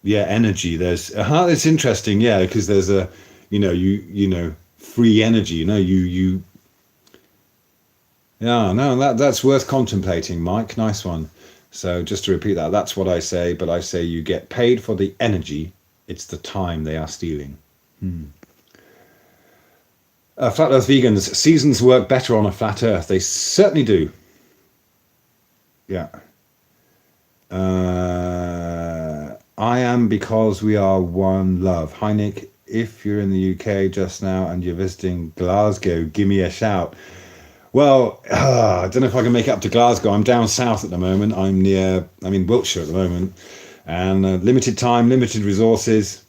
energy. There's it's interesting. Yeah, because there's a, you know, free energy. You. Yeah, no, that's worth contemplating, Mike. Nice one. So just to repeat that, that's what I say, but I say you get paid for the energy. It's the time they are stealing. Flat Earth vegans, seasons work better on a flat Earth. They certainly do. Yeah. I am because we are one love. Hi, Nick. If you're in the UK just now and you're visiting Glasgow, give me a shout. Well, I don't know if I can make it up to Glasgow. I'm down south at the moment. I'm in Wiltshire at the moment. And limited time, limited resources,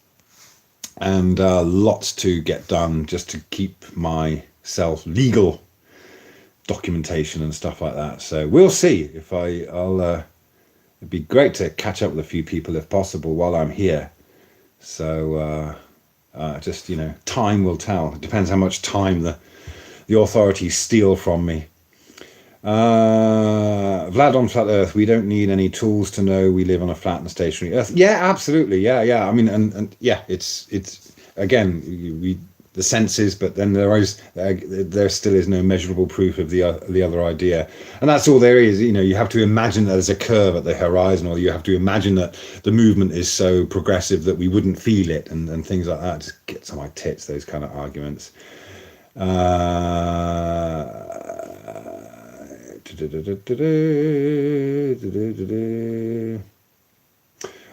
and lots to get done just to keep myself legal documentation and stuff like that. So we'll see if I'll it'd be great to catch up with a few people if possible while I'm here. So just, time will tell. It depends how much time the authorities steal from me. Vlad on Flat Earth, we don't need any tools to know we live on a flat and stationary Earth. Yeah, absolutely. Yeah. I mean, and yeah, it's again, the senses, but then there still is no measurable proof of the other idea, and that's all there is. You have to imagine that there's a curve at the horizon, or you have to imagine that the movement is so progressive that we wouldn't feel it, and things like that. Just gets on my tits, those kind of arguments.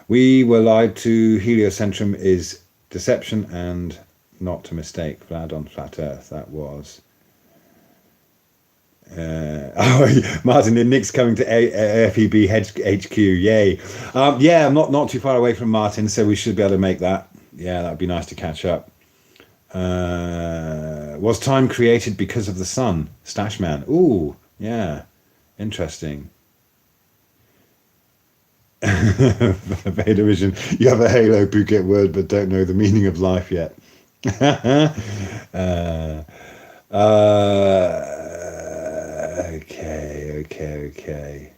We were lied to. Heliocentrum is deception and not a mistake. Vlad on Flat Earth, that was. Martin, Nick's coming to FEB HQ. Yay. Yeah, I'm not too far away from Martin, so we should be able to make that. Yeah, that'd be nice to catch up. Was time created because of the sun? Stashman. Ooh, yeah. Interesting. Vader Vision. You have a Halo Phuket word, but don't know the meaning of life yet. Okay.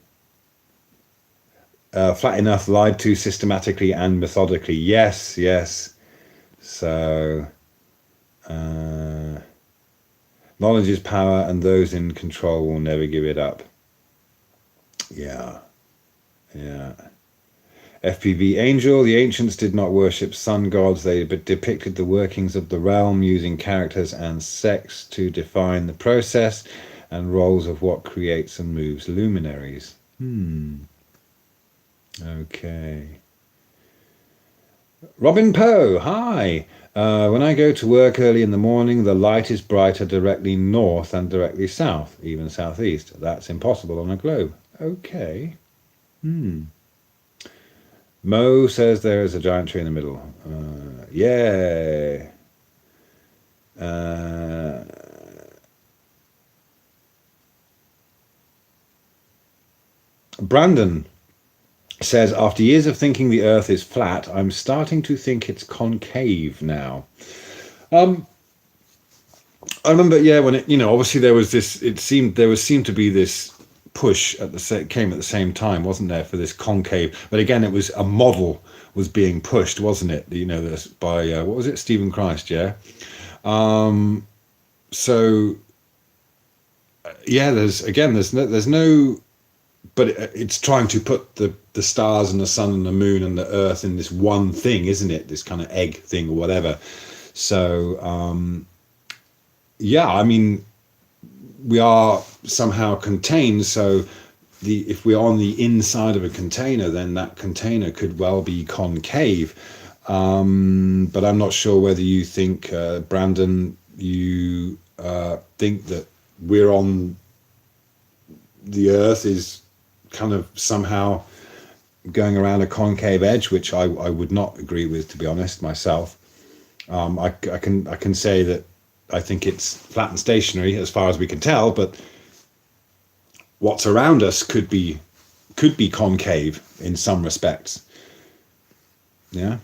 Flat Enough lied to systematically and methodically. Yes. So, knowledge is power, and those in control will never give it up. Yeah. FPV Angel, the ancients did not worship sun gods, they depicted the workings of the realm using characters and sex to define the process and roles of what creates and moves luminaries. Okay. Robin Poe, hi. When I go to work early in the morning, the light is brighter directly north and directly south, even southeast. That's impossible on a globe. Okay. Mo says there is a giant tree in the middle. Yeah. Brandon says, after years of thinking the Earth is flat, I'm starting to think it's concave now. I remember, when it, obviously there was this. Seemed to be this push came at the same time, wasn't there, for this concave? But again, it was a model was being pushed, wasn't it? This by what was it, Stephen Christ? Yeah. So yeah, there's no. But it's trying to put the stars and the sun and the moon and the earth in this one thing, isn't it? This kind of egg thing or whatever. So, yeah, I mean, we are somehow contained. So if we're on the inside of a container, then that container could well be concave. But I'm not sure whether you think, Brandon, you think that we're on the Earth is kind of somehow going around a concave edge, which I would not agree with, to be honest, myself. I can say that I think it's flat and stationary as far as we can tell, but what's around us could be concave in some respects. Yeah.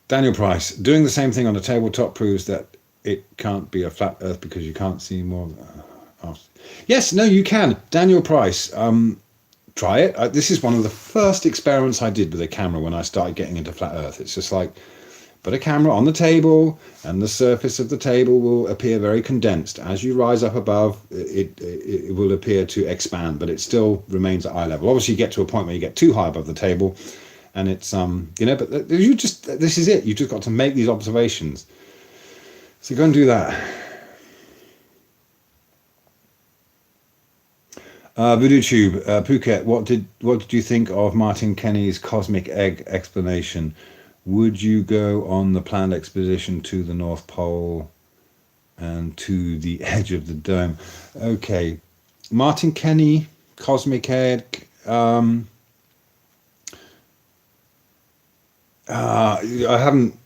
Daniel Price, doing the same thing on a tabletop proves that it can't be a flat Earth because you can't see more. Yes, no, you can. Daniel Price, try it. This is one of the first experiments I did with a camera when I started getting into flat Earth. It's just like, put a camera on the table and the surface of the table will appear very condensed. As you rise up above, it will appear to expand, but it still remains at eye level. Obviously, you get to a point where you get too high above the table, and it's but this is it. You just got to make these observations. So go and do that. Voodoo Tube, Phuket, what did you think of Martin Kenny's cosmic egg explanation? Would you go on the planned expedition to the North Pole and to the edge of the dome? Okay, Martin Kenny, cosmic egg. I haven't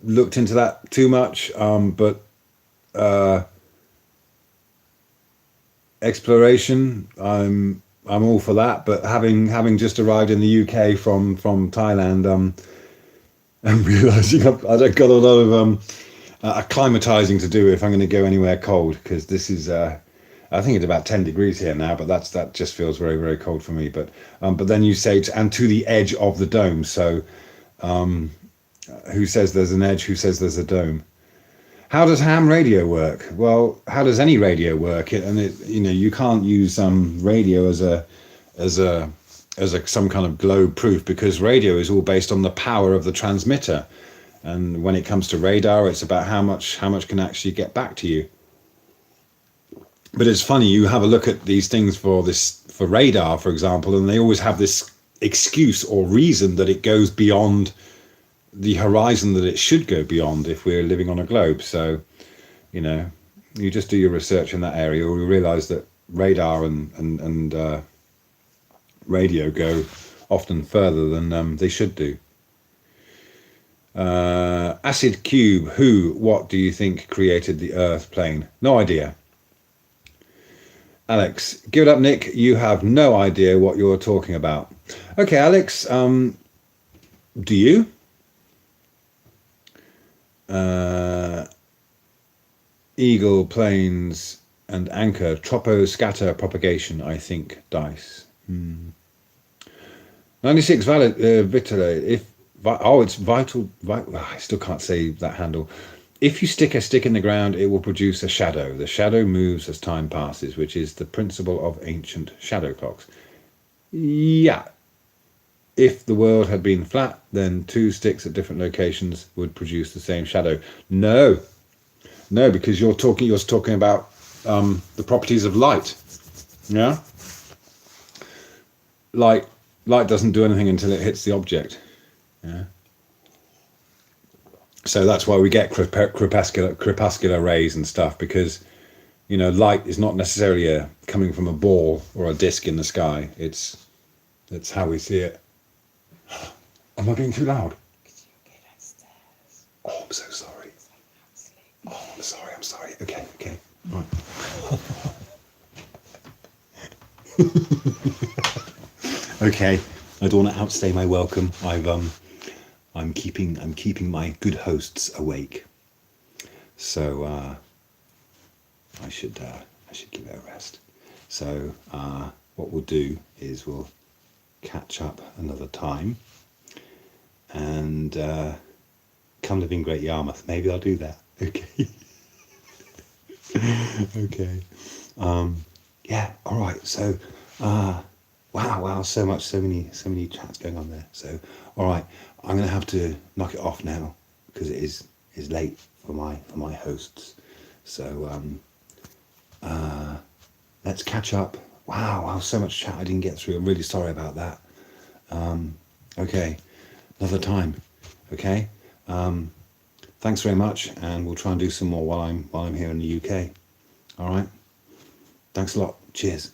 looked into that too much, but exploration, I'm all for that. But having just arrived in the UK from Thailand, and realizing I've got a lot of acclimatizing to do if I'm going to go anywhere cold, because this is I think it's about 10 degrees here now, but that just feels very, very cold for me. But then you say and to the edge of the dome. So who says there's an edge? Who says there's a dome? How does ham radio work? Well, how does any radio work? You can't use radio as some kind of globe proof, because radio is all based on the power of the transmitter, and when it comes to radar, it's about how much can actually get back to you. But it's funny, you have a look at these things for radar, for example, and they always have this excuse or reason that it goes beyond the horizon that it should go beyond if we're living on a globe. So, you just do your research in that area, or you realize that radar and radio go often further than they should do. Acid Cube, what do you think created the Earth plane? No idea. Alex, give it up, Nick. You have no idea what you're talking about. Okay, Alex, do you? Eagle, planes, and anchor, troposcatter propagation, I think, dice. 96 valid, Vitale, it's vital, I still can't say that handle. If you stick a stick in the ground, it will produce a shadow. The shadow moves as time passes, which is the principle of ancient shadow clocks. Yeah. If the world had been flat, then two sticks at different locations would produce the same shadow. No, because you're talking about the properties of light. Yeah. Light doesn't do anything until it hits the object. Yeah. So that's why we get crepuscular rays and stuff, because light is not necessarily coming from a ball or a disc in the sky. It's how we see it. Am I being too loud? Oh, I'm so sorry. Oh, I'm sorry. Okay. Right. Okay. I don't want to outstay my welcome. I'm keeping my good hosts awake. So I should give it a rest. So what we'll do is we'll catch up another time, and come live in Great Yarmouth. Maybe I'll do that. Okay. Okay. Yeah. All right. So wow. So many chats going on there. So all right. I'm going to have to knock it off now, because it is late for my hosts. So let's catch up. Wow, so much chat I didn't get through. I'm really sorry about that. Okay. another time. Okay. Thanks very much, and we'll try and do some more while I'm here in the UK. All right. Thanks a lot. Cheers.